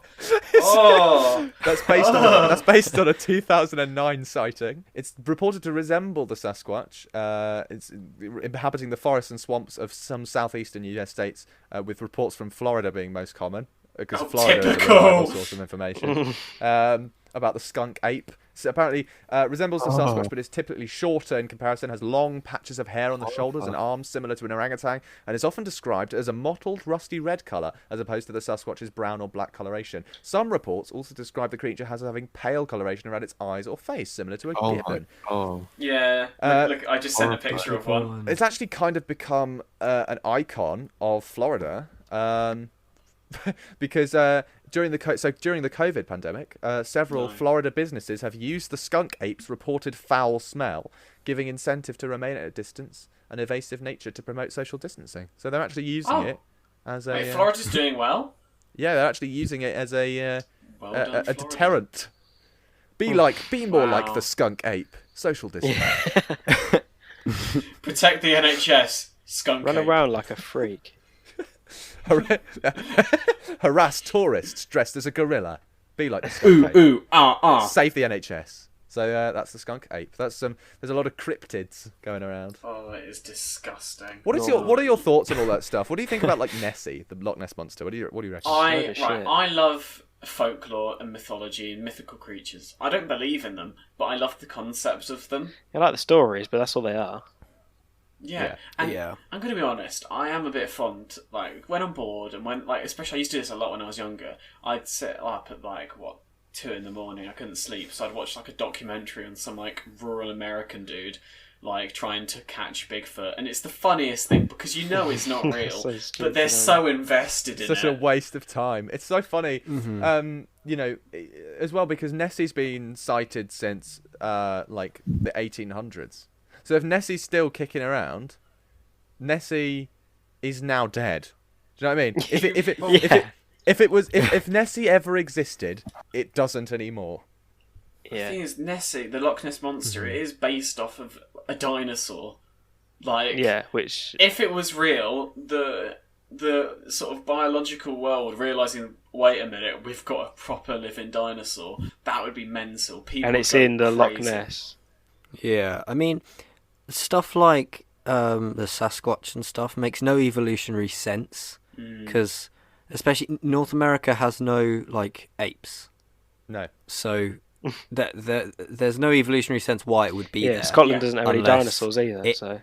That's based on a 2009 sighting. It's reported to resemble the Sasquatch. It's inhabiting the forests and swamps of some southeastern US states, with reports from Florida being most common, because Florida is a typical. reliable source of information about the skunk ape. So apparently resembles the Sasquatch, but is typically shorter in comparison, has long patches of hair on the shoulders and arms similar to an orangutan, and is often described as a mottled rusty red colour as opposed to the Sasquatch's brown or black coloration. Some reports also describe the creature as having pale coloration around its eyes or face, similar to a gibbon. Yeah. Look, I just sent a picture of one. It's actually kind of become an icon of Florida, because during the COVID pandemic, several Florida businesses have used the skunk ape's reported foul smell, giving incentive to remain at a distance and evasive nature to promote social distancing. So they're actually using it as a. Wait, Florida's doing well. Yeah, they're actually using it as a Well done, Florida. deterrent. Be more like the skunk ape. Social distancing. Protect the NHS. Skunk Run ape. around like a freak. Harass tourists dressed as a gorilla. Be like the skunk ape. Save the NHS. So that's the skunk ape. There's a lot of cryptids going around. Oh, it is disgusting. What are your thoughts on all that stuff? What do you think about like Nessie, the Loch Ness monster? What do you reckon? I love folklore and mythology and mythical creatures. I don't believe in them, but I love the concepts of them. I like the stories, but that's all they are. Yeah. And I'm going to be honest, I am a bit fond, like, when I'm bored, and when, like, especially I used to do this a lot when I was younger, I'd sit up at, like, 2 in the morning, I couldn't sleep, so I'd watch, like, a documentary on some, like, rural American dude, like, trying to catch Bigfoot, and it's the funniest thing, because you know it's not real, So stupid, but they're so invested in Such it. a waste of time. It's so funny, you know, as well, because Nessie's been sighted since, like, the 1800s. So if Nessie's still kicking around, Nessie is now dead. Do you know what I mean? If Nessie ever existed, it doesn't anymore. The thing is, Nessie, the Loch Ness monster, it is based off of a dinosaur. Like, which if it was real, the sort of biological world realizing, wait a minute, we've got a proper living dinosaur, that would be mental. People and it's would go in the Loch crazy. Ness. Yeah, I mean, stuff like the Sasquatch and stuff makes no evolutionary sense because, especially North America has no like apes. No. So there's no evolutionary sense why it would be there. Scotland doesn't have any unless dinosaurs either. So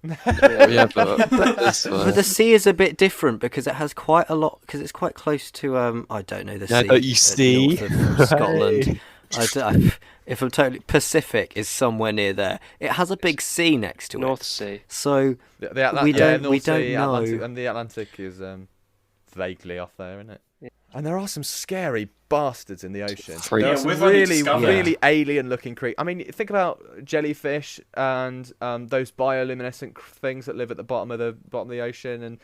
Yeah, but there's, But the sea is a bit different because it has quite a lot. Because it's quite close to I don't know the Yeah, sea. don't you see? North of Scotland. If I'm totally Pacific is somewhere near there. It has a big sea next to North it. Sea. So The we don't North know. Sea, Atlantic, and the Atlantic is vaguely off there, isn't it? Yeah. And there are some scary bastards in the ocean. Freaks. There are Yeah, some we've only really, discovered- really alien-looking creatures. I mean, think about jellyfish and those bioluminescent things that live at the bottom of the ocean, and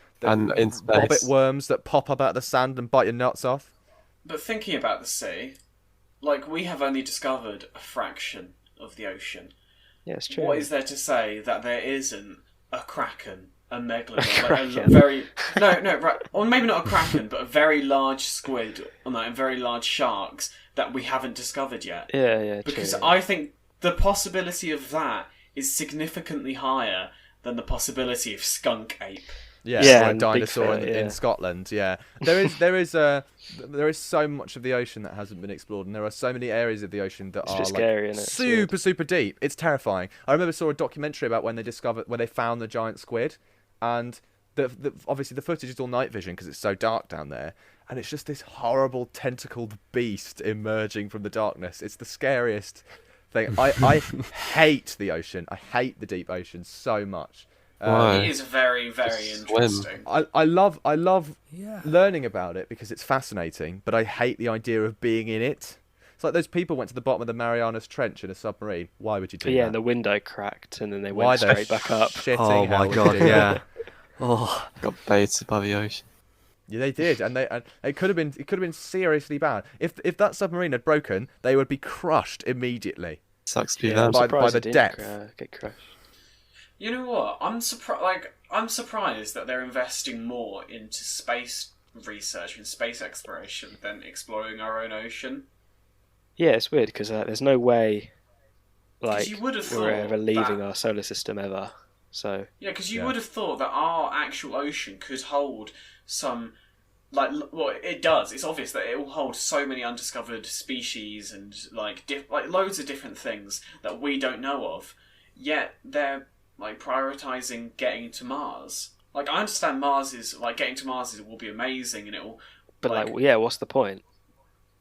in space. bobbit worms that pop up out of the sand and bite your nuts off. But thinking about the sea, like, we have only discovered a fraction of the ocean. Yeah, it's true. What is there to say that there isn't a kraken, a megalodon, Kraken. right, or maybe not a kraken, but a very large squid, and very large sharks that we haven't discovered yet? Yeah, Because true. I think the possibility of that is significantly higher than the possibility of skunk ape. Yeah, Yeah, or a and dinosaur Bigfoot, in yeah. Scotland. Yeah, there is so much of the ocean that hasn't been explored, and there are so many areas of the ocean that It's a are bit scary, isn't it? It's weird. super deep. It's terrifying. I remember saw a documentary about when they found the giant squid, and obviously the footage is all night vision because it's so dark down there, and it's just this horrible tentacled beast emerging from the darkness. It's the scariest thing. I hate the ocean. I hate the deep ocean so much. Why? It is very, very Just swim. interesting. I love Yeah. learning about it because it's fascinating, but I hate the idea of being in it. It's like those people went to the bottom of the Marianas Trench in a submarine. Why would you do But yeah, that? and the window cracked, and then they Why went the straight back up. shitting Oh hell my would god, you do that? yeah. Oh, Got baited by the ocean. Yeah, they did, and it could have been seriously bad. If that submarine had broken, they would be crushed immediately. Sucks to be Yeah, them. I'm by surprised the it didn't depth. get crushed. You know what? I'm surprised that they're investing more into space research and space exploration than exploring our own ocean. Yeah, it's weird because there's no way, 'Cause like, you would have we're thought ever leaving that- our solar system ever. So Yeah, because you Yeah. would have thought that our actual ocean could hold some, like, well, it does. It's obvious that it will hold so many undiscovered species and like loads of different things that we don't know of. Yet they're like prioritizing getting to Mars. Like, I understand getting to Mars will be amazing and it will. but like, yeah, what's the point?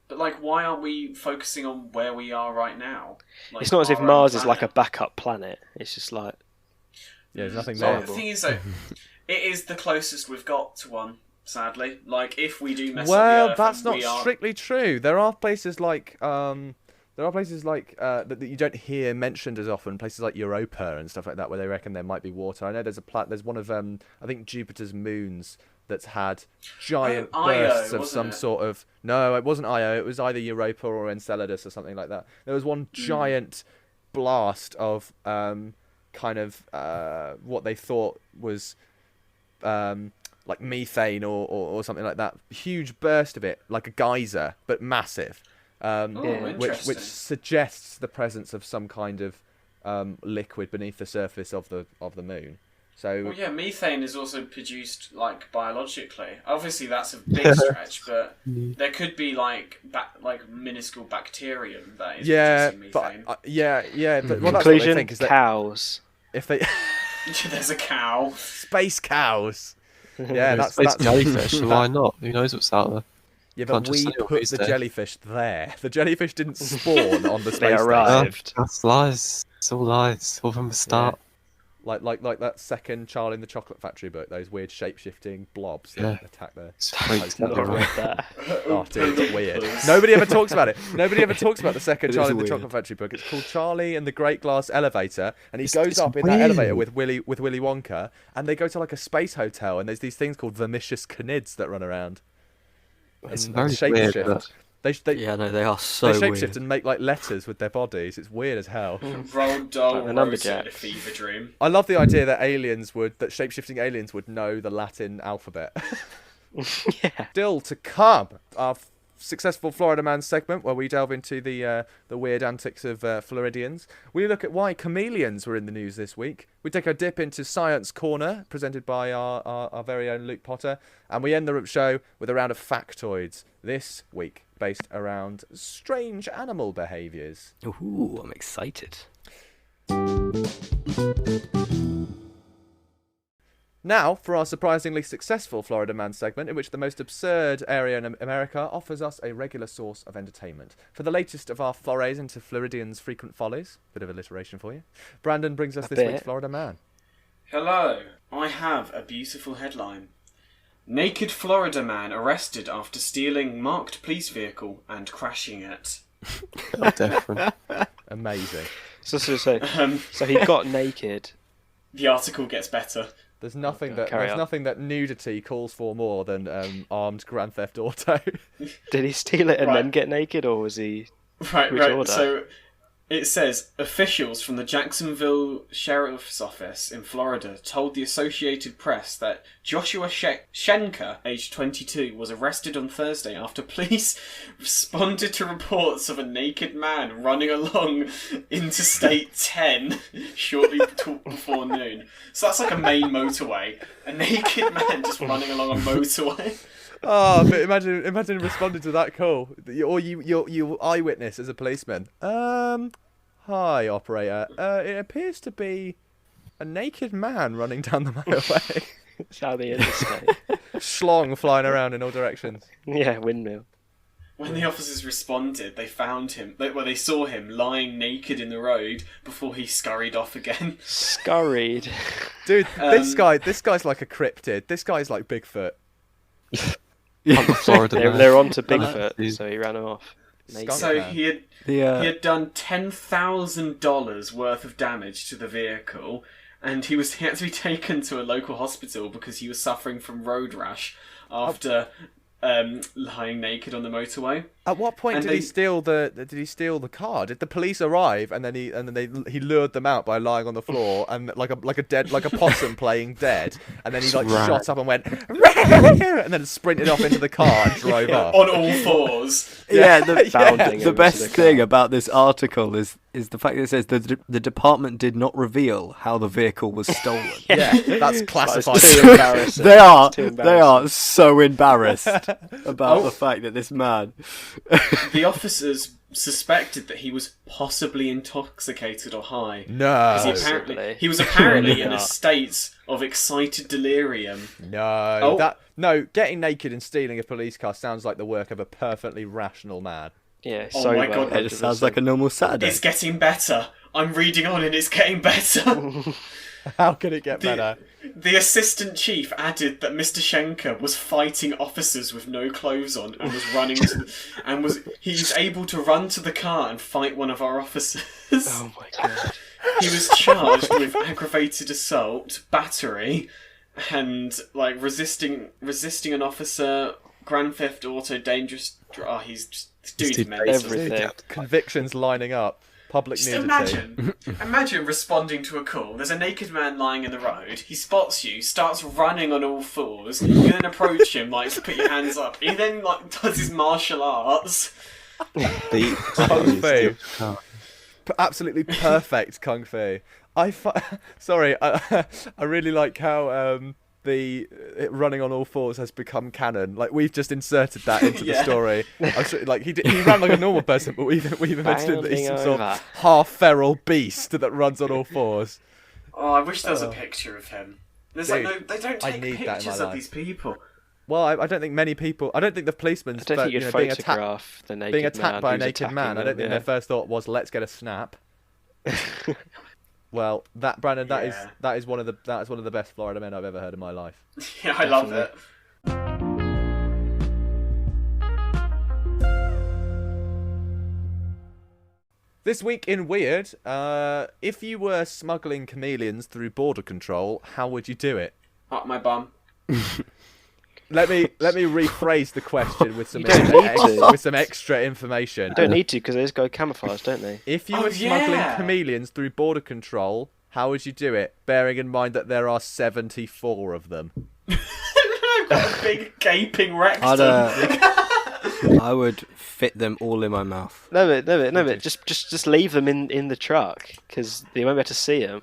But like, why aren't we focusing on where we are right now? Like, It's not as if our own Mars is like a planet. backup planet. It's just like, Yeah, there's nothing Well, there. the thing is, though, it is the closest we've got to one. Sadly, like, if we do mess up Well, the Earth, that's and not we are... strictly true. There are places like that you don't hear mentioned as often. Places like Europa and stuff like that, where they reckon there might be water. I know there's one of I think Jupiter's moons that's had giant Io, bursts of wasn't some it? sort of. No, it wasn't Io. It was either Europa or Enceladus or something like that. There was one giant blast of kind of what they thought was like methane or something like that. Huge burst of it, like a geyser, but massive. Oh, which interesting. suggests the presence of some kind of liquid beneath the surface of the moon. So Well, yeah, methane is also produced like biologically. Obviously, that's a big stretch, but there could be like minuscule bacterium that is yeah, producing but methane. but well, that's what they conclusion: think is that cows. if they There's a cow. space cows, yeah, that's Space that's jellyfish, so why not? Who knows what's out there? yeah, Can't but just we say what put we the say. jellyfish there. The jellyfish didn't spawn on the They space arrived. station. That's lies. It's all lies. All from the start. Like that second Charlie in the Chocolate Factory book, those weird shape-shifting blobs that Yeah. attack the. It's freaked Not out. read that. Oh, dude, it's weird. Nobody ever talks about it. Nobody ever talks about the second It Charlie is in the weird. Chocolate Factory book. It's called Charlie and the Great Glass Elevator, and he It's- goes it's up in that weird. elevator with Willy Wonka, and they go to like a space hotel, and there's these things called vermicious canids that run around. It's And very shapeshift. weird. But They yeah, no, they are so they weird. shapeshift and make like letters with their bodies. It's weird as hell. Roald Dahl Like the wrote it in a Lumberjacks. fever dream. I love the idea that shape-shifting aliens would know the Latin alphabet. Yeah. Still to come, our successful Florida Man segment, where we delve into the weird antics of Floridians. We look at why chameleons were in the news this week. We take a dip into Science Corner, presented by our very own Luke Potter, and we end the show with a round of factoids this week, based around strange animal behaviours. Ooh, I'm excited. Now, for our surprisingly successful Florida Man segment, in which the most absurd area in America offers us a regular source of entertainment. For the latest of our forays into Floridians' frequent follies, bit of alliteration for you, Brandon brings us this week's Florida Man. Hello, I have a beautiful headline. Naked Florida man arrested after stealing marked police vehicle and crashing it. Oh, different. Amazing. So he got naked. The article gets better. There's nothing Carry on. nothing that nudity calls for more than armed Grand Theft Auto. Did he steal it and Right. then get naked, or was he? Right. order? So it says officials from the Jacksonville Sheriff's Office in Florida told the Associated Press that Joshua Schenker, aged 22, was arrested on Thursday after police responded to reports of a naked man running along Interstate 10 shortly before noon. So that's like a main motorway. A naked man just running along a motorway. Oh, but imagine responding to that call, or you eyewitness as a policeman. Hi, operator. It appears to be a naked man running down the motorway. That's how the interstate. Schlong flying around in all directions. Yeah, windmill. When the officers responded, they found him. They saw him lying naked in the road before he scurried off again. Scurried. Dude, this guy's like a cryptid. This guy's like Bigfoot. I'm a Florida man. They're on to Bigfoot, so he ran off. Naked. Skunk So man. he had done $10,000 worth of damage to the vehicle, and he had to be taken to a local hospital because he was suffering from road rash after lying naked on the motorway. At what point And did he steal the car? Did the police arrive and then he lured them out by lying on the floor and like a possum playing dead, and then he like shot up and went and then sprinted off into the car and drove off on all fours. Yeah, Bounding the over best to the thing car. about this article is the fact that it says the department did not reveal how the vehicle was stolen. Yeah, that's classified. It's too embarrassing. They It's too are embarrassing. so embarrassed about Oh. the fact that this man. The officers suspected that he was possibly intoxicated or high. No, Possibly. He was apparently in a not. state of excited delirium. no, Oh. Getting naked and stealing a police car sounds like the work of a perfectly rational man. Yeah, Oh so my God, It just sounds like a normal Saturday. It's getting better. I'm reading on and it's getting better. How can it get better? The assistant chief added that Mr. Schenker was fighting officers with no clothes on and was running he's able to run to the car and fight one of our officers. Oh my god. He was charged with aggravated assault, battery, and like resisting an officer, Grand Theft Auto, dangerous. Oh, he's just doing mental. Everything. Convictions lining up. Public Just nudity. imagine responding to a call. There's a naked man lying in the road. He spots you, starts running on all fours. You then approach him, like, put your hands up. He then like does his martial arts. Kung Fu. Absolutely perfect Kung Fu. Sorry, I really like how it running on all fours has become canon. Like, we've just inserted that into the Yeah. story. I'm sure, like he ran like a normal person, but we've imagined that he's some Bounding sort of over. half feral beast that runs on all fours. Oh, I wish there was a picture of him. There's Dude, like no, they don't I take need that in my pictures of life. these people. Well, I don't think many people. I don't think the policeman's I don't think you'd being attacked photograph the naked being attacked man by a who's naked man. attacking I don't think them, their first thought was, let's get a snap. Well, Brandon, Yeah. that is one of the best Florida men I've ever heard in my life. Yeah, I love it. This week in Weird, if you were smuggling chameleons through border control, how would you do it? Up my bum. Let me rephrase the question with some You don't need to. with some extra information. Don't need to because they just go camouflage, don't they? If you Oh, were smuggling yeah. chameleons through border control, how would you do it? Bearing in mind that there are 74 of them. I've got a big gaping rectum. I would fit them all in my mouth. No, but just leave them in the truck because you won't be able to see them.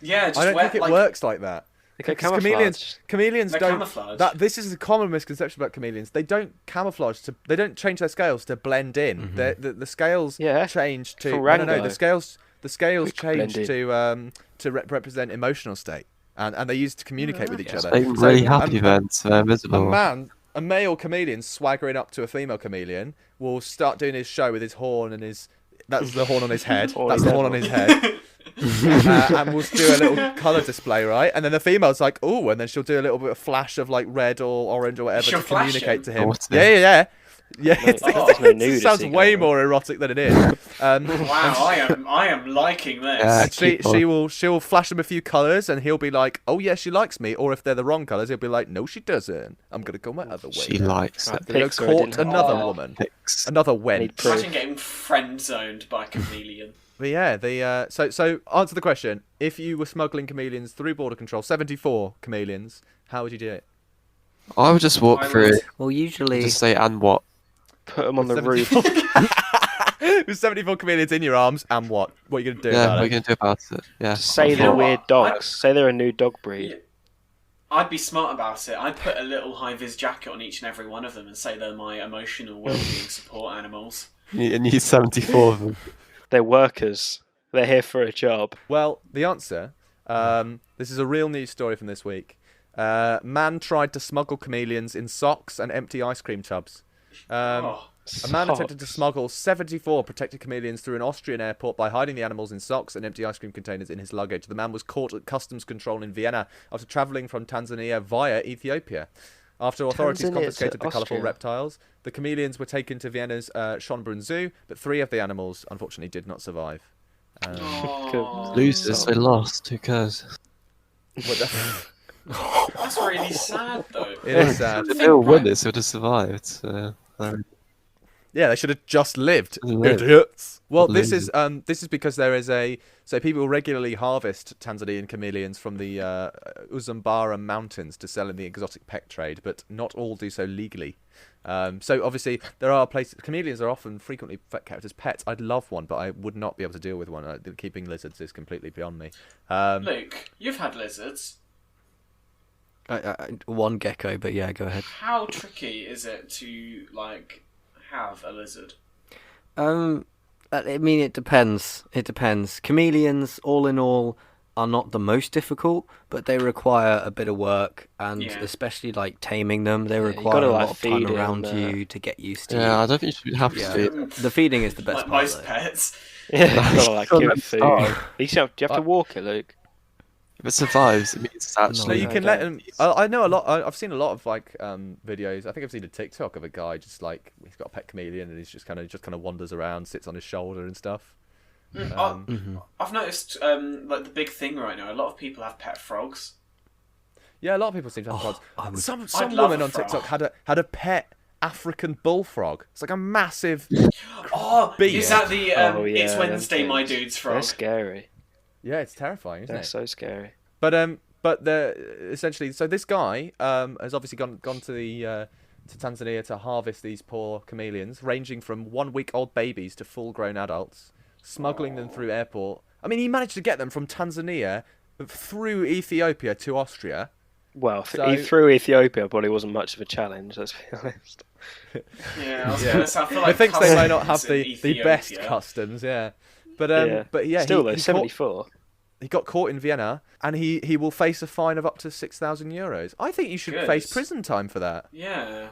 Yeah, just I don't wear, think it like, works like that. They go Because camouflage. chameleons They're don't. camouflage. This is a common misconception about chameleons. They don't camouflage they don't change their scales to blend in. The scales Yeah. change to. For No, Rango. the scales Quick change blend to represent emotional state and they use it to communicate with each Yes. other. Make them So, really happy then, so they're visible. a male chameleon swaggering up to a female chameleon will start doing his show with his horn and his. That's the horn on his head. That's the horn on his head. And we'll do a little colour display, right? And then the female's like, "Ooh," and then she'll do a little bit of flash of like red or orange or whatever She'll to flash communicate to him. Naughty. Yeah. No, It nudity sounds way going on. more erotic than it is. Wow, I am liking this. Yeah. And Keep on. she'll flash him a few colours, and he'll be like, "Oh yeah, she likes me." Or if they're the wrong colours, he'll be like, "No, she doesn't. I'm gonna go my other way." She likes Right, it. Gonna go pics or I court didn't have- another Oh. woman, Pics. another wench. Need proof. Imagine getting friend zoned by a chameleon. But yeah, so answer the question: if you were smuggling chameleons through border control, 74 chameleons, how would you do it? I would just walk I through would- Well, and usually just say, and what? Put them on the roof. With 74 chameleons in your arms, and what? What are you gonna do Yeah, about what are it? you going to do about it? Yeah. Just say You know they're what? weird dogs. Say they're a new dog breed. Yeah. I'd be smart about it. I'd put a little high-vis jacket on each and every one of them and say they're my emotional well-being support animals. You need 74 of them. They're workers. They're here for a job. Well, the answer. This is a real news story from this week. Man tried to smuggle chameleons in socks and empty ice cream tubs. Oh, A man attempted to smuggle 74 protected chameleons through an Austrian airport by hiding the animals in socks and empty ice cream containers in his luggage. The man was caught at customs control in Vienna after travelling from Tanzania via Ethiopia. After authorities Tanzania to confiscated the colourful Austria. reptiles, the chameleons were taken to Vienna's Schönbrunn Zoo, but 3 of the animals unfortunately did not survive. oh. Losers, they lost. Who cares? What the- That's really sad, though. it is sad. If they were winners, they would have survived. Yeah, they should have just lived. Lived. Idiots. Well, Losers. this is because there is so people regularly harvest Tanzanian chameleons from the Uzambara mountains to sell in the exotic pet trade, but not all do so legally. So obviously there are places. Chameleons are often frequently kept as pets. I'd love one, but I would not be able to deal with one. Keeping lizards is completely beyond me. Luke, you've had lizards. one gecko, but yeah, go ahead. How tricky is it to, like, have a lizard? I mean, it depends. It depends. Chameleons, all in all, are not the most difficult, but they require a bit of work, and Yeah. especially like taming them, they you require gotta, a like, lot of feed time it around and, you to get used to. Yeah, I don't think you should have to Yeah. feed. The feeding is the best Like part. most Though. pets. Yeah, you gotta like Sure, give it let's food. start. Do you have to walk it, Luke? If it survives, it means it's No, actually. you No, can don't. let them. I know a lot. I've seen a lot of like videos. I think I've seen a TikTok of a guy just like he's got a pet chameleon and he's just kind of wanders around, sits on his shoulder and stuff. I've noticed, like, the big thing right now, a lot of people have pet frogs. Yeah, a lot of people seem to have frogs. I would- Some I'd love woman a on frog. TikTok had a pet African bullfrog. It's like a massive. Oh, Beast. is that the Oh, yeah, It's them Wednesday, my things. dude's They're frog? scary. Yeah, it's terrifying, isn't They're it? so scary. But they're essentially, so this guy has obviously gone to the to Tanzania to harvest these poor chameleons, ranging from 1-week-old babies to full-grown adults, smuggling them through airport. I mean, he managed to get them from Tanzania through Ethiopia to Austria. Well, So- through Ethiopia probably wasn't much of a challenge, let's be honest. Yeah, I was gonna say, I feel like Methinks they may not have customs the in best Ethiopia- customs, yeah. But yeah, Still though, he 74. he got caught in Vienna, and he will face a fine of up to 6,000 euros. I think you should Good. face prison time for that. Yeah.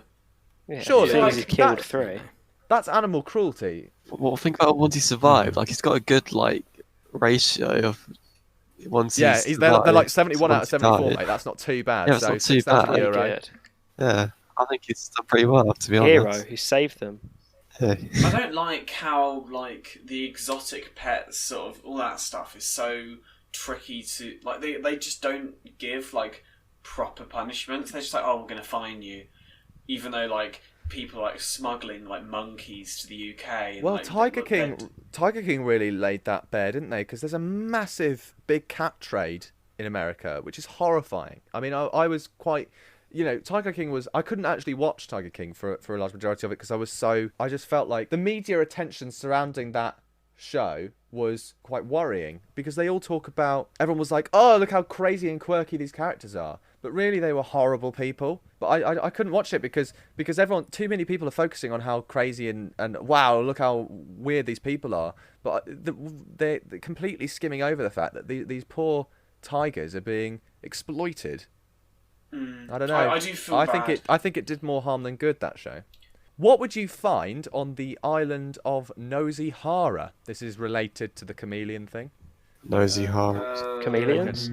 Yeah, Surely. seeing as he Like, killed that- 3. That's animal cruelty. Well, think about once he survived. Like he's got a good like ratio of once. Yeah, he's they're like survived 71 to out of once he 74, died. mate. That's not too bad. Yeah, it's so not too 6,000 bad. euro. Good. Yeah, I think he's done pretty well, to be Hero honest. who saved them. Yeah. I don't like how, like, the exotic pets, sort of, all that stuff is so tricky to, like, they just don't give, like, proper punishments. They're just like, oh, we're going to fine you. Even though, like, people are, like, smuggling, like, monkeys to the UK. And, Well, like, Tiger King really laid that bare, didn't they? Because there's a massive big cat trade in America, which is horrifying. I mean, I was quite, Tiger King was. I couldn't actually watch Tiger King for a large majority of it because I just felt like the media attention surrounding that show was quite worrying because they all talk about. Everyone was like, "Oh, look how crazy and quirky these characters are," but really they were horrible people. But I couldn't watch it because too many people are focusing on how crazy and wow, look how weird these people are. But they're completely skimming over the fact that these poor tigers are being exploited. Mm. I don't know. I do feel bad. I think it did more harm than good, that show. What would you find on the island of Nosy Hara? This is related to the chameleon thing. Nosy horrors. Chameleons?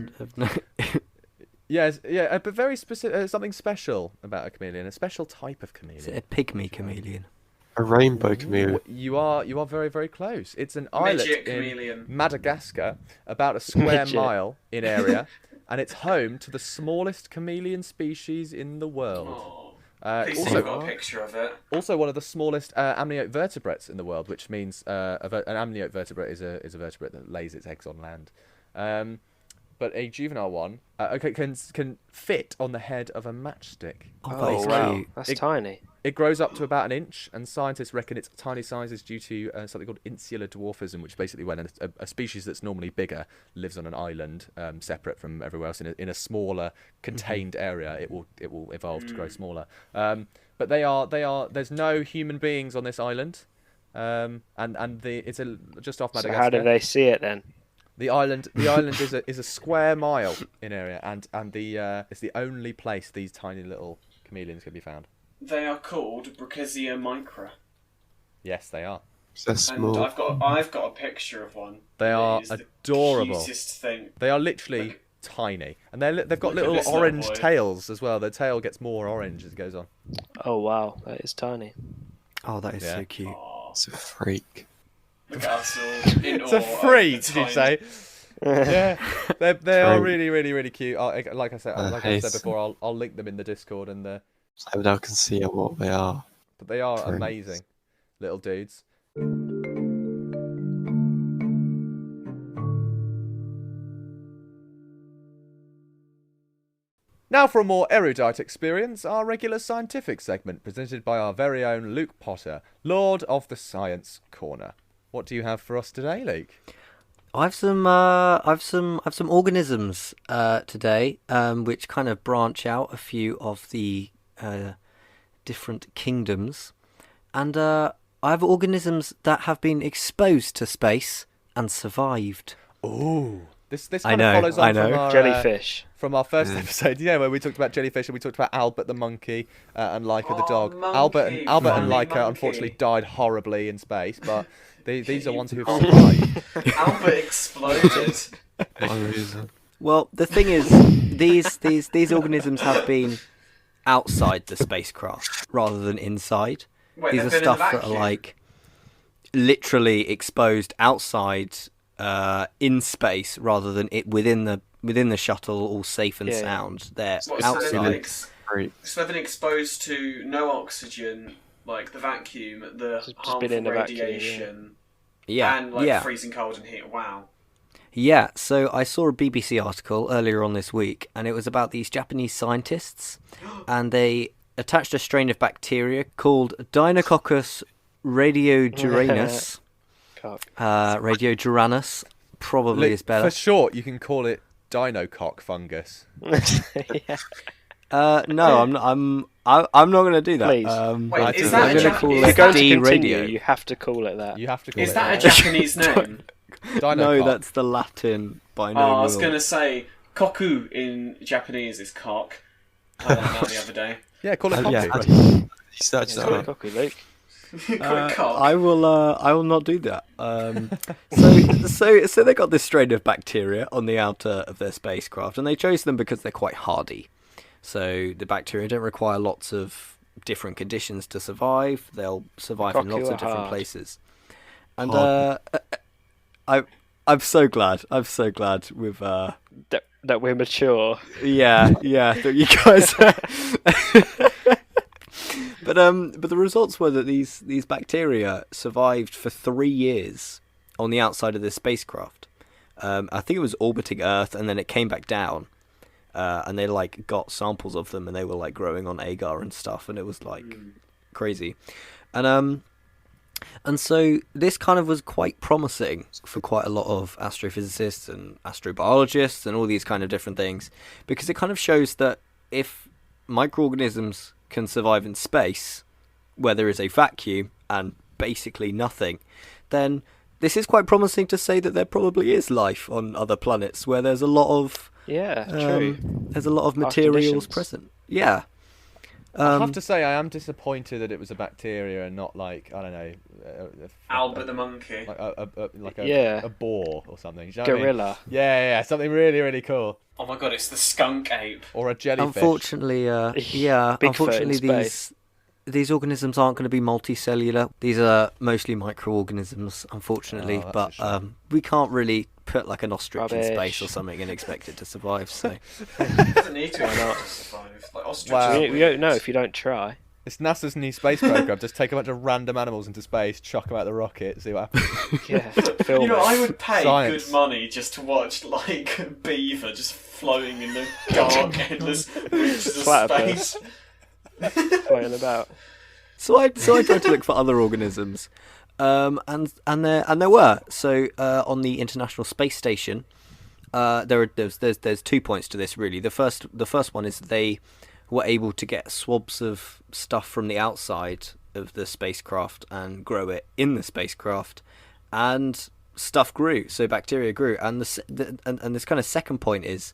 Yes, yeah, but very specific. Something special about a chameleon, a special type of chameleon. Is it a pygmy chameleon? A rainbow chameleon. You are very, very close. It's an islet Midget in chameleon. Madagascar, about a square Midget. mile in area, and it's home to the smallest chameleon species in the world. Oh. Please say you've got a picture of it. Also one of the smallest amniote vertebrates in the world, which means an amniote vertebrate is a vertebrate that lays its eggs on land. But a juvenile one can fit on the head of a matchstick. Oh, that's wow. cute. That's tiny. It grows up to about an inch, and scientists reckon its tiny size is due to something called insular dwarfism, which is basically when a species that's normally bigger lives on an island, separate from everywhere else in a smaller contained area. It will evolve to grow smaller. But there's no human beings on this island, it's just off Madagascar. So how do they see it then? The island is a square mile in area, and it's the only place these tiny little chameleons can be found. They are called Brachysia micra. Yes, they are. They're small. And I've got a picture of one. They are It is adorable. The cutest thing. They are literally tiny, and they've got Look at little this little orange boy. tails as well. Their tail gets more orange as it goes on. Oh wow, that is tiny. Oh, that is Yeah. so cute. Aw, It's a freak. look at us all in It's a awe freak, of the did you tiny- say? Yeah, they are Freak. really, really, really cute. Like I said hate before, I'll link them in the Discord, So now I can see what they are. but they are Freaks. amazing little dudes. Now for a more erudite experience, our regular scientific segment presented by our very own Luke Potter, Lord of the Science Corner. What do you have for us today, Luke? I've some organisms today, which kind of branch out a few of the different kingdoms, and I have organisms that have been exposed to space and survived. Ooh, this I kind know, of follows I on know. from our Jellyfish. from our first episode, where we talked about jellyfish and we talked about Albert the monkey and Laika the dog. Monkey, Albert and funny Laika monkey. unfortunately died horrily in space, but these are ones who have survived. Albert exploded. One reason. Well, the thing is, these organisms have been outside the spacecraft rather than inside. Wait, These they've are been in the stuff that are vacuum? like literally exposed outside in space rather than it within the shuttle, all safe and Yeah. sound. They're What, so they've been outside. Freak. So they've been exposed to no oxygen, like the vacuum, the Just harmful been in a vacuum, radiation, Yeah, and like yeah. freezing cold and heat. Wow. Yeah, so I saw a BBC article earlier on this week, and it was about these Japanese scientists, and they attached a strain of bacteria called Deinococcus radioduranus. Cock. Radioduranus probably is For better. short, you can call it dinocock fungus. Yeah. No, I'm not going to do that. Please. Wait, is I'm that a gonna Jap- call is it If you're going to D continue, radio. you have to call it that. You have to call Is it that a Japanese name? dinocock. No, that's the Latin binomial. Oh, I was gonna say koku in Japanese is cock. I learned that the other day. Yeah, call it cocky. Yeah, you search that Sorry, up. cocky, Luke. Call it cock. I will not do that. So they got this strain of bacteria on the outer of their spacecraft, and they chose them because they're quite hardy. So the bacteria don't require lots of different conditions to survive. They'll survive in Cocky lots or of different hard? places. And Hard. I'm so glad. I'm so glad with That we're mature. yeah, that you guys. But the results were that these bacteria survived for 3 years on the outside of this spacecraft. I think it was orbiting Earth, and then it came back down, and they like got samples of them, and they were like growing on agar and stuff, and it was like crazy, and so this kind of was quite promising for quite a lot of astrophysicists and astrobiologists and all these kind of different things, because it kind of shows that if microorganisms can survive in space, where there is a vacuum and basically nothing, then this is quite promising to say that there probably is life on other planets where there's a lot of true. There's a lot of Harsh materials conditions. present. Yeah. I have to say, I am disappointed that it was a bacteria and not like, I don't know, Albert the monkey. like Yeah. a boar or something. Do you know what I mean? Gorilla. Yeah, something really, really cool. Oh my god, it's the skunk ape. Or a jellyfish. Unfortunately, Bigfoot in unfortunately space. these organisms aren't going to be multicellular. These are mostly microorganisms, unfortunately. Oh, but that's a shame. we can't really put like an ostrich in space Rubbish. or something and expect it to survive. So It doesn't need to Why not? survive. Like ostriches. Wow. are You don't know weird. if you don't try. It's NASA's new space program. Just take a bunch of random animals into space, chuck them out the rocket, see what happens. Yeah, film You know, it. I would pay Science. good money just to watch like beaver just floating in the dark, endless reaches of Platypus. space. Floating about. So I tried to look for other organisms, and there were. So on the International Space Station, there's 2 points to this really. The first one is they were able to get swabs of stuff from the outside of the spacecraft and grow it in the spacecraft, and stuff grew. So bacteria grew, and and this kind of second point is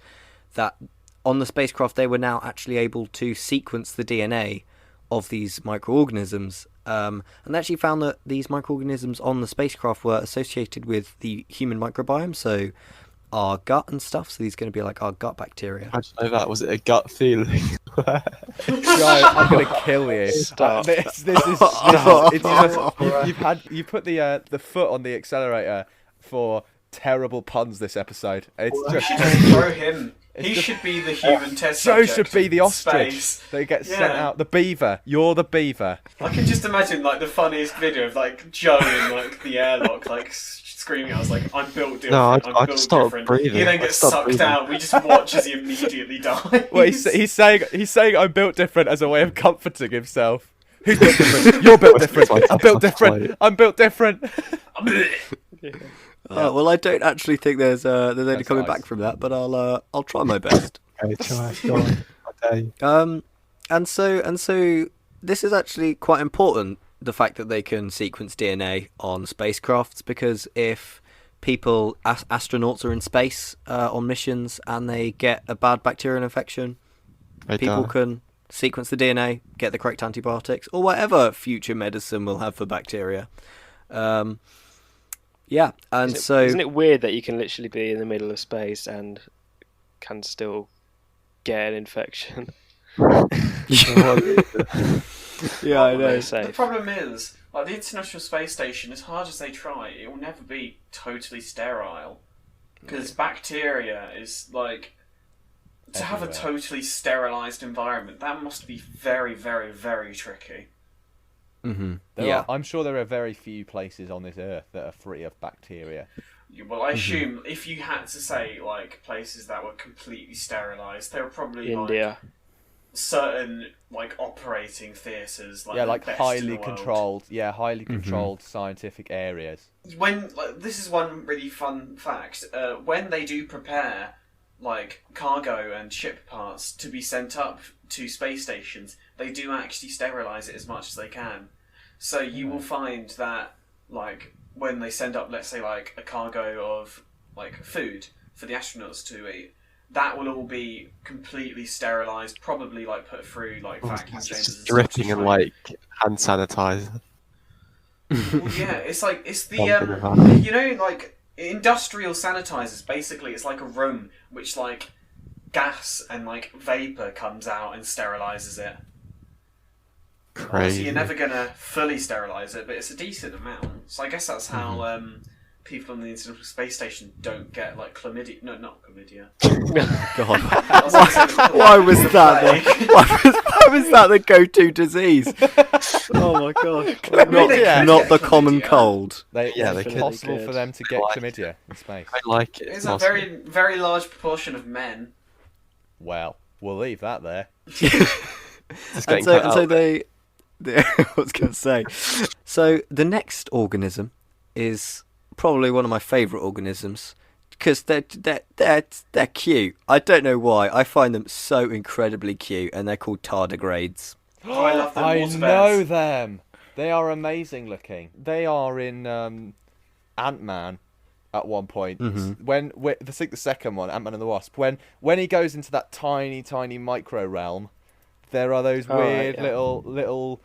that on the spacecraft they were now actually able to sequence the DNA of these microorganisms, and they actually found that these microorganisms on the spacecraft were associated with the human microbiome, so our gut and stuff. So these are going to be like our gut bacteria. How'd you know that? Was it a gut feeling? Joe, I'm gonna kill you. Stop. You put the foot on the accelerator for terrible puns this episode. It's You just should just throw him. It's He just- should be the human test Joe subject should be of the ostrich space. that gets sent Yeah. out. The beaver. You're the beaver. I can just imagine like the funniest video of like Joe in like the airlock, like screaming. I was like, "I'm built different. No, I'm I'd built stop different." breathing. He then I'd gets stop sucked breathing. out. We just watch as he immediately dies. Well, he's saying I'm built different as a way of comforting himself. Who's built different? You're built different. I'm built different. I'm built different. Well, I don't actually think there's any That's coming nice. back from that, but I'll try my best. Okay, try. Go on. I dare you. And so this is actually quite important, the fact that they can sequence DNA on spacecrafts, because if people, astronauts are in space on missions and they get a bad bacterial infection, They people die. can sequence the DNA, get the correct antibiotics, or whatever future medicine we'll have for bacteria. Yeah, and Isn't it weird that you can literally be in the middle of space and can still get an infection? yeah, I know. Very The safe. problem is, like the International Space Station, as hard as they try, it will never be totally sterile. Because bacteria is like to have a Everywhere. totally sterilized environment. That must be very, very, very tricky. Mm-hmm. Yeah, I'm sure there are very few places on this earth that are free of bacteria. Well, I assume if you had to say like places that were completely sterilized, there were probably like India. certain like operating theatres, like Yeah, the like best in highly the world. controlled. Yeah, highly controlled scientific areas. When this is one really fun fact, when they do prepare like cargo and ship parts to be sent up to space stations, they do actually sterilize it as much as they can. So you will find that like when they send up, let's say like a cargo of like food for the astronauts to eat, that will all be completely sterilized, probably like put through like vacuum It's chambers just and stuff to dripping in try- like hand sanitizer. Well, yeah, it's like it's the Something like that. you know, like industrial sanitizers. Basically, it's like a room which like gas and like vapor comes out and sterilizes it. Obviously, Crazy. you're never gonna fully sterilize it, but it's a decent amount. So I guess that's how people on the International Space Station don't get like chlamydia. No, not chlamydia. God. I was gonna say Why was that? plague. Why was that the go-to disease? Oh my god! Chlamydia. Not the Chlamydia. common cold. It's can. possible for Good. them to get Like- chlamydia in space. I like it. It's a possible. very, very large proportion of men. Well, we'll leave that there. It's getting So, cut and so out. I was going to say. So the next organism is probably one of my favourite organisms because they're cute. I don't know why. I find them so incredibly cute, and they're called tardigrades. Oh, I love them. I Water know bears. them. They are amazing looking. They are in Ant-Man at one point. Mhm. I think the second one, Ant-Man and the Wasp, when he goes into that tiny, tiny micro realm, there are those Oh, right, weird yeah. little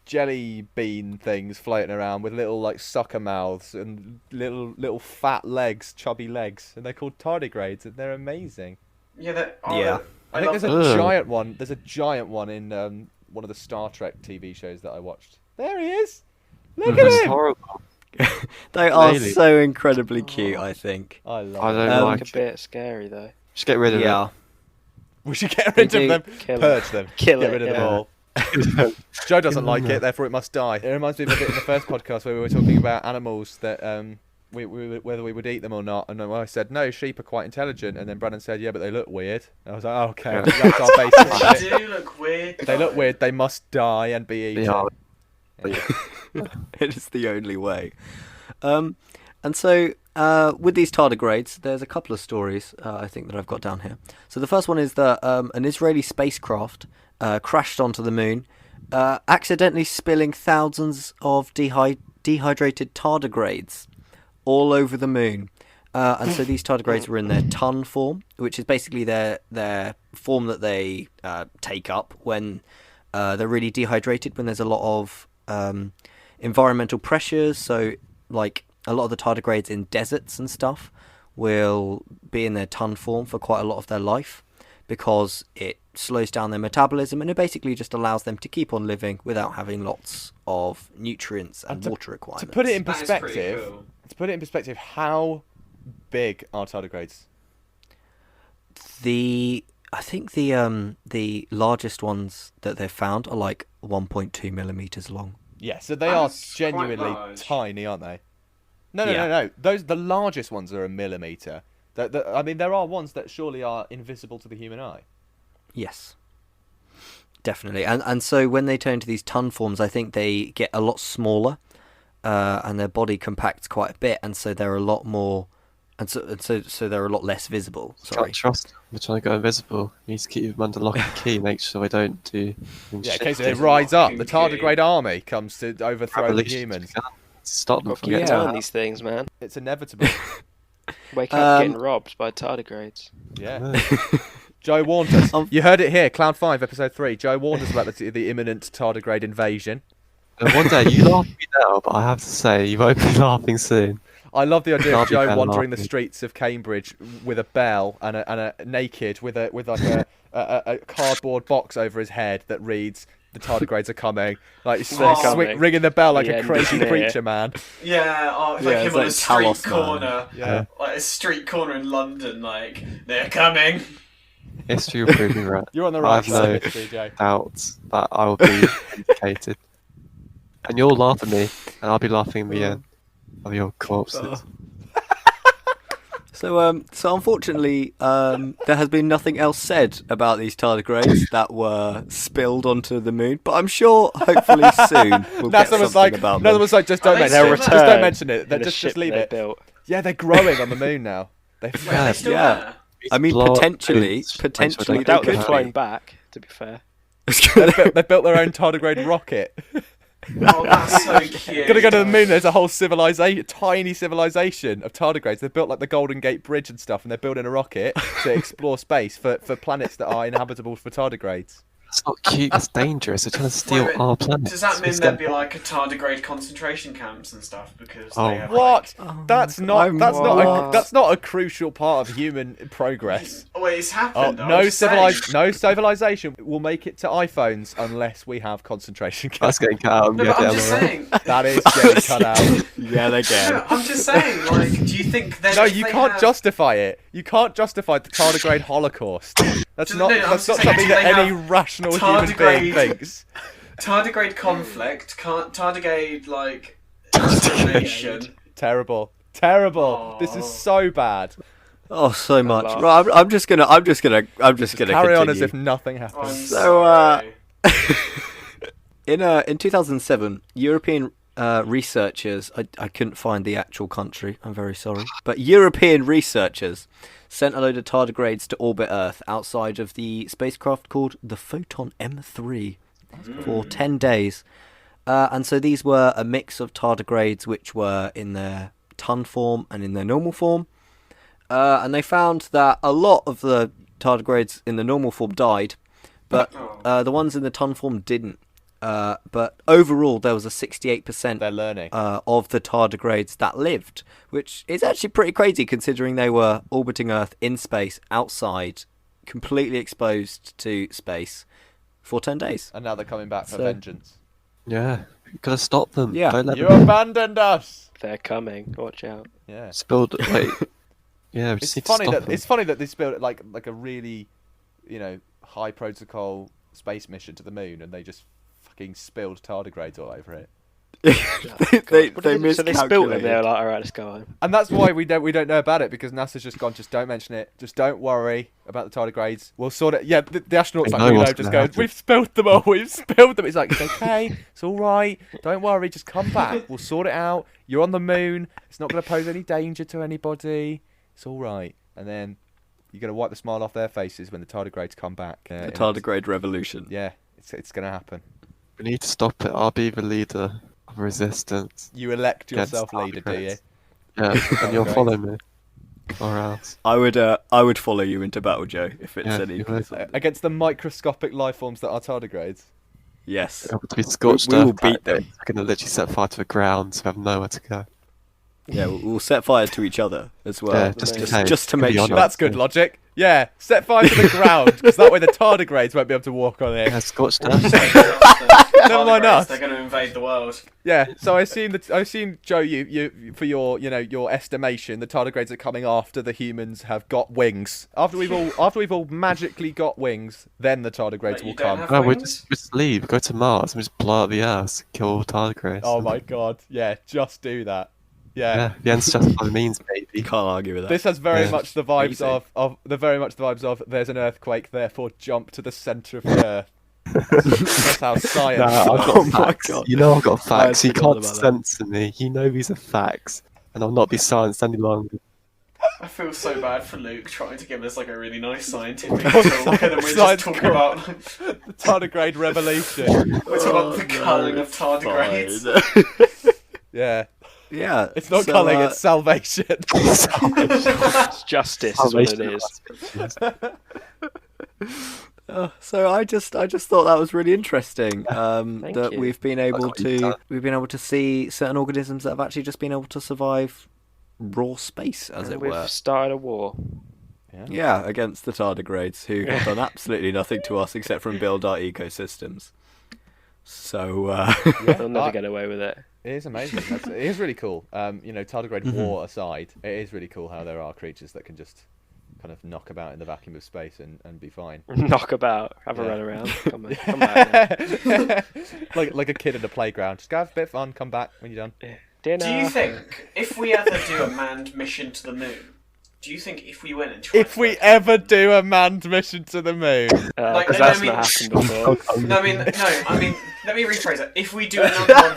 jelly bean things floating around with little like sucker mouths and little fat legs, chubby legs, and they're called tardigrades, and they're amazing. Yeah, Yeah. I think there's a Ugh. giant one. There's a giant one in one of the Star Trek TV shows that I watched. There he is. Look It's at him. horrible. They are Really? so incredibly cute, I think. I love I it. don't Um, like A it. bit scary though. Just get rid of Yeah. We should get They rid of do them, kill purge them, Kill get it, rid of them yeah. all. it. Joe doesn't Kill like them it, all. therefore it must die. It reminds me of a bit in the first podcast where we were talking about animals that whether we would eat them or not, and I said no, sheep are quite intelligent, and then Brandon said yeah, but they look weird. And I was like, oh, okay, Yeah. that's our basis. of They it. do look weird. They look weird. They must die and be eaten. They are. It is the only way. And so, with these tardigrades, there's a couple of stories I think that I've got down here. So the first one is that an Israeli spacecraft crashed onto the moon, accidentally spilling thousands of dehydrated tardigrades all over the moon. And so these tardigrades were in their ton form, which is basically their form that they take up when they're really dehydrated, when there's a lot of environmental pressures. So, like, a lot of the tardigrades in deserts and stuff will be in their ton form for quite a lot of their life because it slows down their metabolism, and it basically just allows them to keep on living without having lots of nutrients and water To requirements. put it in That is pretty perspective, cool. how big are tardigrades? I think the largest ones that they've found are like 1.2 millimeters long. Yeah, so they That's are quite genuinely large. tiny, aren't they? No. The largest ones are a millimeter. I mean, there are ones that surely are invisible to the human eye. Yes, definitely. And so when they turn to these ton forms, I think they get a lot smaller, and their body compacts quite a bit, and so they're a lot more, and so they're a lot less visible. Sorry. Can't trust them. They're trying to go invisible. You need to keep them under lock and key. Make sure they don't do. Yeah, in shit. case they Shifting. rise up, the Okay. tardigrade army comes to overthrow the Revolution humans. began. Stop them Got from to getting turn out. these things, man. It's inevitable. Wake up Um, getting robbed by tardigrades. Yeah. Joe warned us. Um, You heard it here, Cloud 5, Episode 3. Joe warned us about the imminent tardigrade invasion. And one day you laugh at me now, but I have to say you won't be laughing soon. I love the idea of Can't be Joe fair wandering the laughing. streets of Cambridge with a bell and a naked with like a cardboard box over his head that reads "The tardigrades are coming." Like They're coming. ringing the bell like The a end crazy is near. preacher man. Yeah, like Yeah, him it's on like a street Talos Man. corner. Yeah. Like a street corner in London, like, they're coming. History will prove me right. You're on the I right have side no of history, Joe. doubts that I will be vindicated. And you'll laugh at me, and I'll be laughing at the end of your corpses. So unfortunately, there has been nothing else said about these tardigrades that were spilled onto the moon. But I'm sure, hopefully soon, we'll get NASA was something like, about NASA them. was like, just Are don't they mention it. still Just there? don't mention it. In the Just ship leave they it. built. Yeah, they're growing on the moon now. Wait, are they still Yeah. there? I mean, Blow up potentially, balloons. potentially Make they sure Without could them be. flying back, to be fair. They built their own tardigrade rocket. Oh, that's so cute. Gonna go to the moon. There's a whole tiny civilization of tardigrades. They've built like the Golden Gate Bridge and stuff, and they're building a rocket to explore space for planets that are inhabitable for tardigrades. That's not cute, that's dangerous. They're trying to steal Wait, our planet. Does that mean It's there'd gonna- be like a tardigrade concentration camps and stuff because Oh. they have What? Like... That's not. I'm- What? That's not a crucial part of human progress. Oh, wait, it's Oh, happened. I no was saying. no civilization will make it to iPhones unless we have concentration That's camps. getting cut out. No, Yeah, but I'm yeah, just yeah. saying. That is getting cut out. Yeah, they No, can. I'm just saying. Like, do you think that? No, if you they can't have... justify it. You can't justify the tardigrade holocaust. That's No, not. no, I'm That's not saying, something do that they any have rational human being tardigrade- thinks. tardigrade conflict, tardigrade like discrimination. Terrible. Terrible. This is Aw. so bad. Oh, so much. laugh. Right, I'm just gonna Just carry carry on continue. as if nothing happened. I'm So, sorry. In 2007, European researchers, I couldn't find the actual country, I'm very sorry, but European researchers sent a load of tardigrades to orbit Earth outside of the spacecraft called the Photon M3 for 10 days. And so these were a mix of tardigrades which were in their ton form and in their normal form. And they found that a lot of the tardigrades in the normal form died, but the ones in the ton form didn't. But overall, there was a 68% They're learning. of the tardigrades that lived, which is actually pretty crazy considering they were orbiting Earth in space, outside, completely exposed to space for 10 days. And now they're coming back for So- vengeance. Yeah, you gotta stop them. Yeah. Don't let You them abandoned us! They're coming. Watch out. Yeah. spill. Like, yeah, we It's just need to funny stop that them. it's funny that they spilled like a really, high protocol space mission to the moon, and they just fucking spilled tardigrades all over it. they So they spilled it. They're like, all right, let's go home. And that's why we don't know about it, because NASA's just gone, just don't mention it, just don't worry about the tardigrades. We'll sort it. Yeah, the astronauts They like know we what's know, just gonna go, happen. we've spilled them all, we've spilled them. It's like, it's okay, it's all right, don't worry, just come back, we'll sort it out. You're on the moon, it's not going to pose any danger to anybody, it's all right. And then you're going to wipe the smile off their faces when the tardigrades come back. The tardigrade revolution. Yeah, it's going to happen. We need to stop it. I'll be the leader of resistance. You elect Against yourself leader, do you? tardigrades. Yeah, and you'll follow me, or else. I would follow you into battle, Joe, if it's Yeah, any. you would. Against the microscopic life forms that are tardigrades. Yes. Able to be scorched we will earth beat tactics. them. We're gonna literally set fire to the ground, so we have nowhere to go. Yeah, we'll set fire to each other as well. Yeah, just in case, just to to make be sure. honest. That's good logic. Yeah, set fire to the ground, because that way the tardigrades won't be able to walk on it. Yeah, scorched earth. Never mind us. They're going to invade the world. Yeah, so I assume Joe, you for your your estimation, the tardigrades are coming after the humans have got wings. After we've all magically got wings, then the tardigrades But you will don't come. have No, we wings? just leave, go to Mars, and just blow up the Earth, kill all tardigrades. Oh my god, yeah, just do that. Yeah. Yeah, the ends justify the means, baby. Can't argue with that. This has very Yeah. much the vibes Easy. of there's an earthquake, therefore jump to the centre of the earth. That's how science. Nah, I've got Oh my facts. God. You know I've got I facts. You forgot can't about that. censor me. You know these are facts, and I'll not be silenced any longer. I feel so bad for Luke trying to give us like a really nice scientific talk, and then we're just Science talking talk. about the tardigrade revolution. we're talking about the culling of tardigrades. Yeah, Yeah. it's not so, culling, it's salvation. It's justice is what it is. So I just thought that was really interesting. Thank That you. we've been able what you've done. to see certain organisms that have actually just been able to survive raw space, as it We've were. started a war. Yeah, against the tardigrades, who have done absolutely nothing to us except for build our ecosystems. So They'll never get away with it. It is amazing. It is really cool. Tardigrade war aside, it is really cool how there are creatures that can just kind of knock about in the vacuum of space and be fine. Knock about, have a Yeah. run around. Come back. Now. like a kid in the playground. Just go have a bit of fun, come back when you're done. Dinner. Do you think if we ever do a manned mission to the moon, do you think if we went and tried If we ever do a manned mission to the moon. Like, Because no, that's I mean- not happened before. No, I mean, let me rephrase it. If we do another one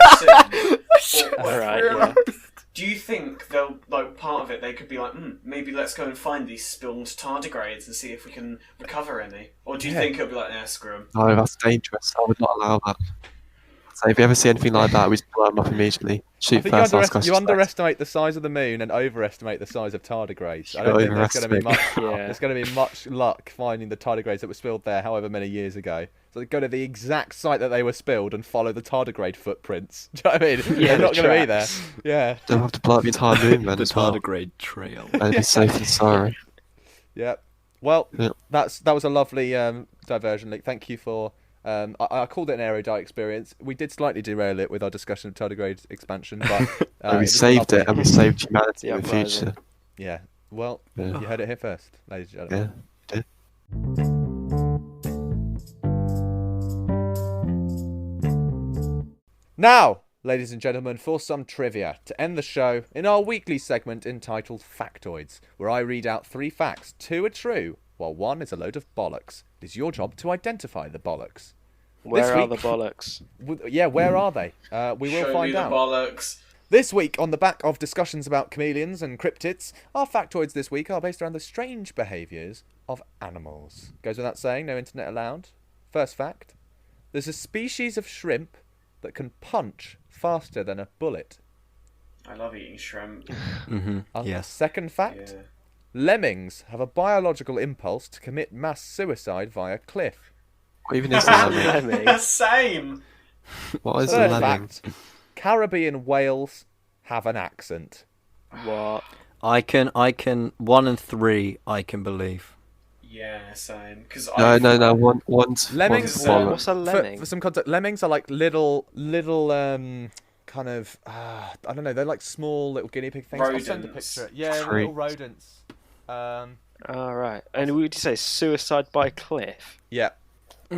soon, or, Alright, yeah. do you think they'll, like, part of it, they could be like, maybe let's go and find these spilled tardigrades and see if we can recover any? Or do you Yeah. think it'll be like, screw them? No, that's dangerous. I would not allow that. So if you ever see anything like that, we just blow them up immediately. I Shoot think first, ask you questions. underestimate the size of the moon and overestimate the size of tardigrades. I don't think there's going to be much. Yeah. There's going to be much luck finding the tardigrades that were spilled there, however many years ago. So go to the exact site that they were spilled and follow the tardigrade footprints. Do you know what I mean? Yeah, They're the not going to be there. tracks. Yeah. Don't have to blow up the entire moon then the as well. tardigrade trail. I'd be safe and sorry. Yeah. Well, Yeah. that was a lovely diversion, Luke. Thank you for. I called it an erudite experience. We did slightly derail it with our discussion of tardigrade expansion, but And we was saved lovely. it, and we saved humanity Yeah, in the uprising. future. Yeah. Well, Yeah. you heard it here first, ladies and gentlemen. Yeah. Now, ladies and gentlemen, for some trivia to end the show in our weekly segment entitled Factoids, where I read out 3 facts. 2 are true, while 1 is a load of bollocks. It is your job to identify the bollocks. Where are the week- bollocks? Yeah, where are they? We will Show find me out. the bollocks. This week, on the back of discussions about chameleons and cryptids, our factoids this week are based around the strange behaviours of animals. Goes without saying, no internet allowed. First fact, there's a species of shrimp that can punch faster than a bullet. I love eating shrimp. Mm-hmm. Yes. Second fact: Yeah. lemmings have a biological impulse to commit mass suicide via cliff. What even is a lemming? Lemming. Same. What is a Third lemming? fact: Caribbean whales have an accent. What? I can 1 and 3 I can believe. Yeah, same. Because No. One's Lemmings. bollock. What's a lemming? For some context, lemmings are like little kind of I don't know. They're like small little guinea pig things. I'll send a Rodents. picture. Yeah, little Freaks. rodents. All right. And would you say suicide by cliff? Yeah.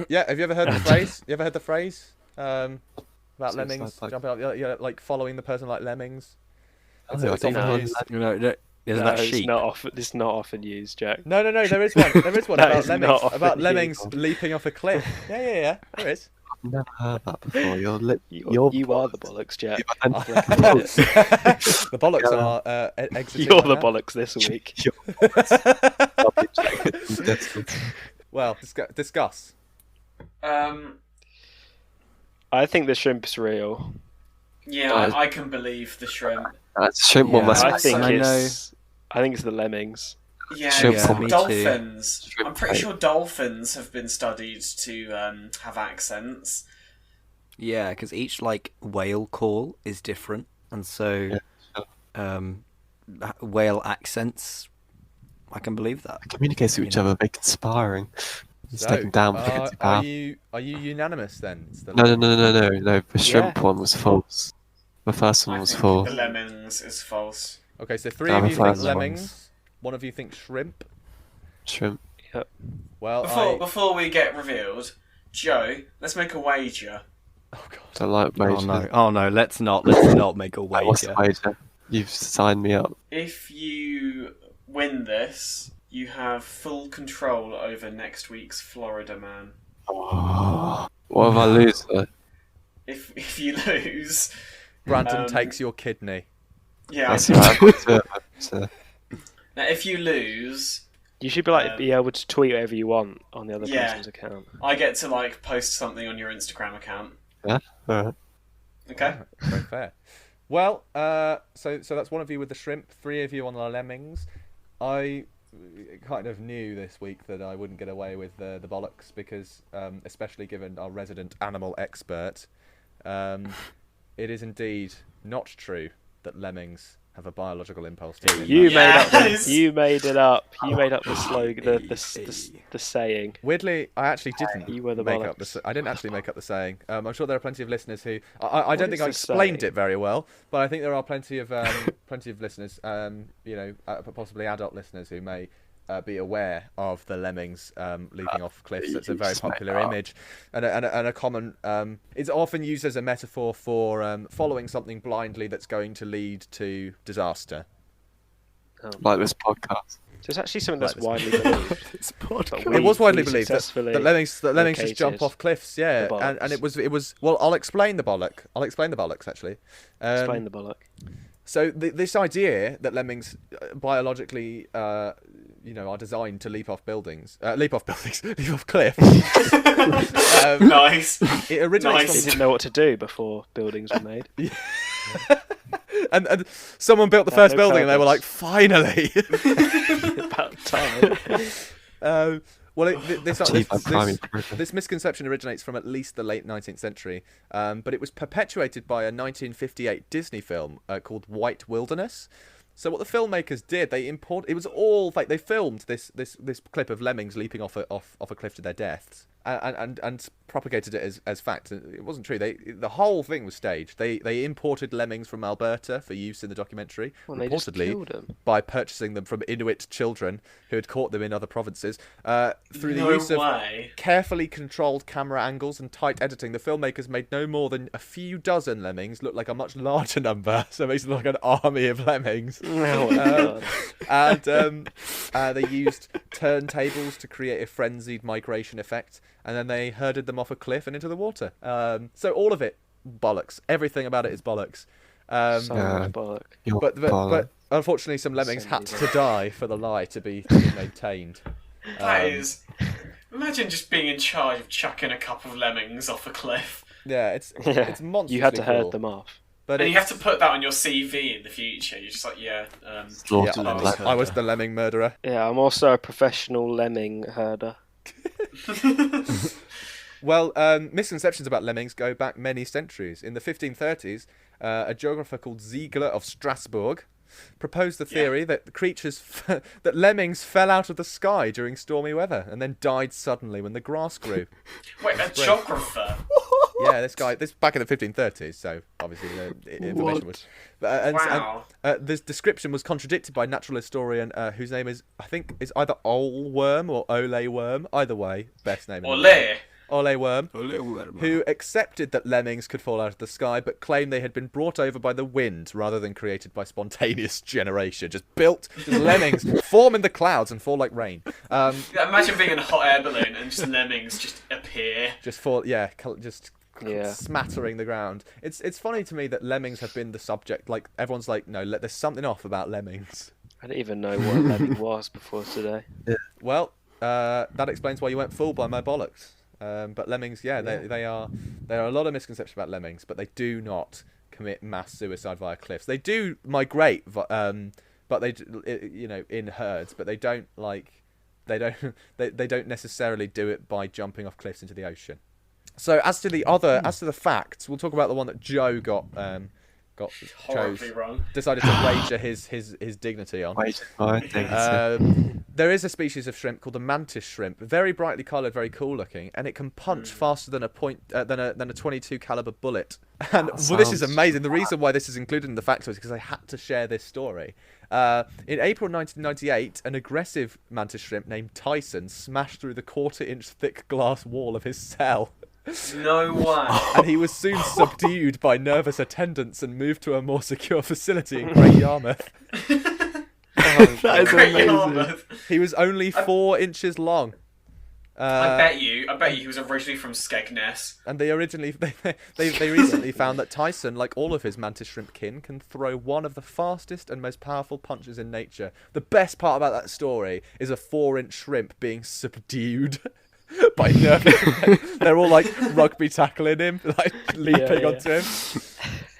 Yeah. Have you ever heard the phrase? You ever heard the phrase about Suicide lemmings by- jumping up? Yeah, like following the person like lemmings. Oh, It's I often didn't know used. Isn't No, that sheep? it's not often used, Jack. No. There is one. There is one That about is lemmings. not often About used. lemmings leaping off a cliff. Yeah. There is. I've never heard that before. You are the bollocks, Jack. The bollocks are exiting. You're right the now. bollocks this week. Well, discuss. I think the shrimp's real. Yeah, I can believe the shrimp. That's shrimp one Yeah. must I That's think so- I think it's the lemmings. Yeah, Shrimp Yeah, one me too. dolphins. Shrimp I'm pretty bait. sure dolphins have been studied to have accents. Yeah, because each like whale call is different, and so whale accents. I can believe that. communicate to each other, very conspiring. Just take them down with the are power. you unanimous then? It's the No. The shrimp Yeah. one was false. The first one I was think false. the lemmings is false. Okay, so three I'm of a you think first lemmings, one of you thinks shrimp. Shrimp. Well, Before we get revealed, Joe, let's make a wager. oh god. Don't like wager. Oh no! Let's not make a What's the wager. wager? You've signed me up. If you win this, you have full control over next week's Florida Man. What if I lose though? If you lose, Brandon takes your kidney. yeah. That's right. So, Now, if you lose, You should be able to tweet whatever you want on the other Yeah. person's account. I get to post something on your Instagram account. alright. Okay. Very fair. Well, so that's one of you with the shrimp, three of you on the lemmings. I kind of knew this week that I wouldn't get away with the bollocks because, especially given our resident animal expert, it is indeed not true that lemmings have a biological impulse to commit You mass- made up. Yes. You made it up. You made up the slogan, the saying. Weirdly, I actually didn't You were the make up bollocks. I didn't actually make up the saying. I'm sure there are plenty of listeners who I don't think is I the explained saying? it very well, but I think there are plenty of listeners, possibly adult listeners who may be aware of the lemmings leaping off cliffs. It's a very popular image, and a common. It's often used as a metaphor for following something blindly that's going to lead to disaster. Like this podcast. So it's actually something that's Like widely believed. It's podcast. But It was widely we believed that successfully lemmings just jump located off cliffs, yeah, the and bollocks. it was. Well, I'll explain the bollock. I'll explain the bollocks actually. Explain the bollock. So this idea that lemmings biologically, are designed to leap off cliffs. Nice. It originates They Nice. didn't know what to do before buildings were made. and someone built the They had first no building, and they were like, purpose. finally. About time. Achieved by primary progress. This misconception originates from at least the late 19th century, but it was perpetuated by a 1958 Disney film called White Wilderness. So what the filmmakers did, it was all fake. They filmed this clip of lemmings leaping off a cliff to their deaths, and propagated it as fact. It wasn't true. The whole thing was staged. They imported lemmings from Alberta for use in the documentary, Well, they just reportedly killed them. by purchasing them from Inuit children who had caught them in other provinces. Through the No use of way. carefully controlled camera angles and tight editing, the filmmakers made no more than a few dozen lemmings look like a much larger number, so it makes it look like an army of lemmings. Oh my God. And they used turntables to create a frenzied migration effect, and then they herded them off a cliff and into the water. So all of it, bollocks. Everything about it is bollocks. So Yeah. much bollock. You're But bollock. unfortunately, some lemmings So had to many. die for the lie to be maintained. That is. Imagine just being in charge of chucking a couple of lemmings off a cliff. Yeah, it's Yeah. it's monstrous. You had to herd them off. But And you have to put that on your CV in the future. You're just like, Slaughtered yeah, and I was the lemming murderer. Yeah, I'm also a professional lemming herder. Well, misconceptions about lemmings go back many centuries. In the 1530s, a geographer called Ziegler of Strasbourg proposed the theory that the creatures that lemmings fell out of the sky during stormy weather and then died suddenly when the grass grew. Wait, a geographer? Yeah, this back in the 1530s, so obviously the information was. Wow. This description was contradicted by natural historian whose name is either Ole Worm or Ole Worm. Either way, best name. Ole. Ole Worm, who accepted that lemmings could fall out of the sky, but claimed they had been brought over by the wind rather than created by spontaneous generation. Just lemmings form in the clouds and fall like rain. Imagine being in a hot air balloon and just lemmings just appear. Smattering the ground. It's funny to me that lemmings have been the subject. Like everyone's like, no, there's something off about lemmings. I didn't even know what a lemming was before today. Well, that explains why you weren't fooled by my bollocks. But lemmings, there are a lot of misconceptions about lemmings, but they do not commit mass suicide via cliffs. They do migrate, but they, in herds, but they don't they don't necessarily do it by jumping off cliffs into the ocean. So as to the facts, we'll talk about the one that Joe decided to wager his dignity on. There is a species of shrimp called the mantis shrimp, very brightly coloured, very cool looking, and it can punch faster than a 22 caliber bullet. And this is amazing. The reason why this is included in the facts is because I had to share this story. In April 1998, an aggressive mantis shrimp named Tyson smashed through the quarter-inch thick glass wall of his cell. No way. And he was soon subdued by nervous attendants and moved to a more secure facility in Great Yarmouth. That is amazing. He was only 4 inches long. I bet you he was originally from Skegness. And they recently found that Tyson, like all of his mantis shrimp kin, can throw one of the fastest and most powerful punches in nature. The best part about that story is a 4-inch shrimp being subdued by nervous. They're all like rugby tackling him, like leaping onto him.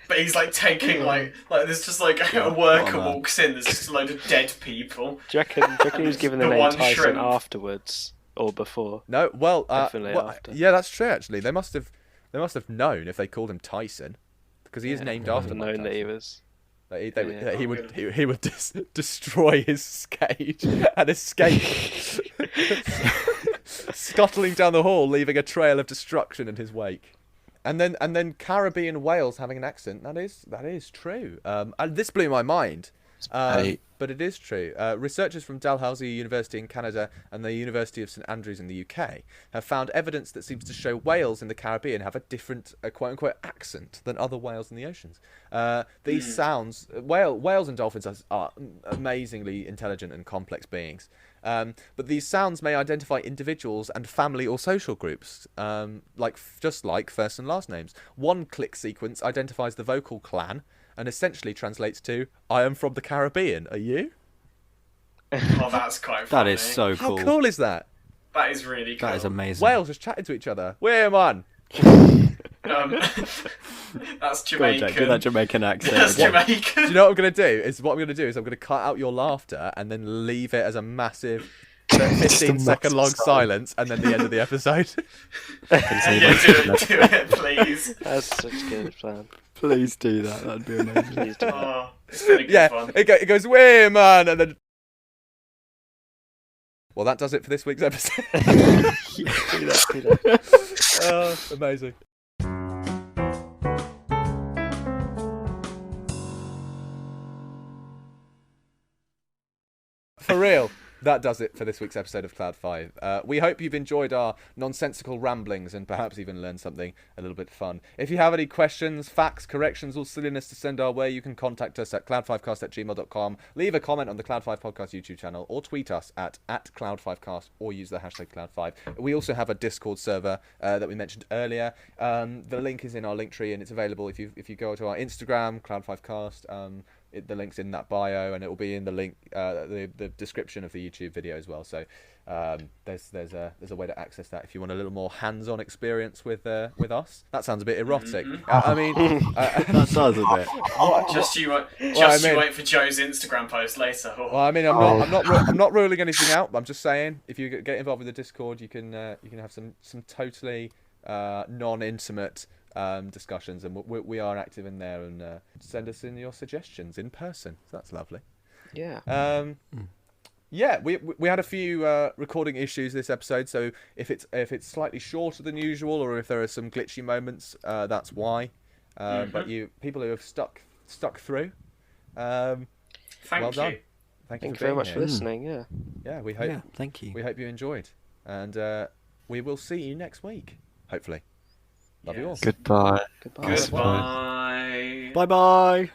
But he's like taking like there's just like a worker walks in, there's just a load of dead people. Do you reckon he was given the name Tyson shrimp afterwards or before? No, Definitely after. Yeah, that's true. Actually, they must have known if they called him Tyson, because he is named after. Known that he was. He would destroy his cage and escape, scuttling down the hall, leaving a trail of destruction in his wake. And then Caribbean whales having an accent. That is true. And this blew my mind. But it is true. Researchers from Dalhousie University in Canada and the University of St Andrews in the UK have found evidence that seems to show whales in the Caribbean have a different, quote-unquote, accent than other whales in the oceans. These sounds... Whales and dolphins are amazingly intelligent and complex beings. But these sounds may identify individuals and family or social groups, just like first and last names. One click sequence identifies the vocal clan, and essentially translates to, I am from the Caribbean, are you? Oh, that's quite funny. That is so cool. How cool is that? That is really cool. That is amazing. Whales just chatting to each other. We're man. That's Jamaican. Do that Jamaican accent. That's Jamaican. Do you know what I'm going to do? I'm going to cut out your laughter and then leave it as a massive 15-second long silence and then the end of the episode. Do it, please. That's such a good plan. Please do that. That'd be amazing. Please do that. Oh, it's been a good fun. It goes, way man, and then... Well, that does it for this week's episode. Do that. Oh, amazing. For real. That does it for this week's episode of Cloud 5. We hope you've enjoyed our nonsensical ramblings and perhaps even learned something a little bit fun. If you have any questions, facts, corrections, or silliness to send our way, you can contact us at cloud5cast@gmail.com, leave a comment on the Cloud 5 Podcast YouTube channel, or tweet us at cloud5cast, or use the hashtag Cloud5. We also have a Discord server that we mentioned earlier. The link is in our link tree, and it's available if you go to our Instagram, Cloud5Cast, the link's in that bio, and it will be in the link, the description of the YouTube video as well. So there's a way to access that if you want a little more hands-on experience with us. That sounds a bit erotic. I mean, That does a bit. Just you wait for Joe's Instagram post later. Well, I mean, I'm not ruling anything out. But I'm just saying, if you get involved with the Discord, you can have some totally non-intimate discussions, and we are active in there. And send us in your suggestions in person. So that's lovely. Yeah. Yeah, we had a few recording issues this episode, so if it's slightly shorter than usual, or if there are some glitchy moments, that's why. But people who have stuck through, Thank well you. done. Thank you for very being much here. for listening. Yeah. Yeah, we hope. Yeah, thank you. We hope you enjoyed, and we will see you next week, hopefully. Love you all. Yes. Goodbye. Goodbye. Goodbye. Bye bye.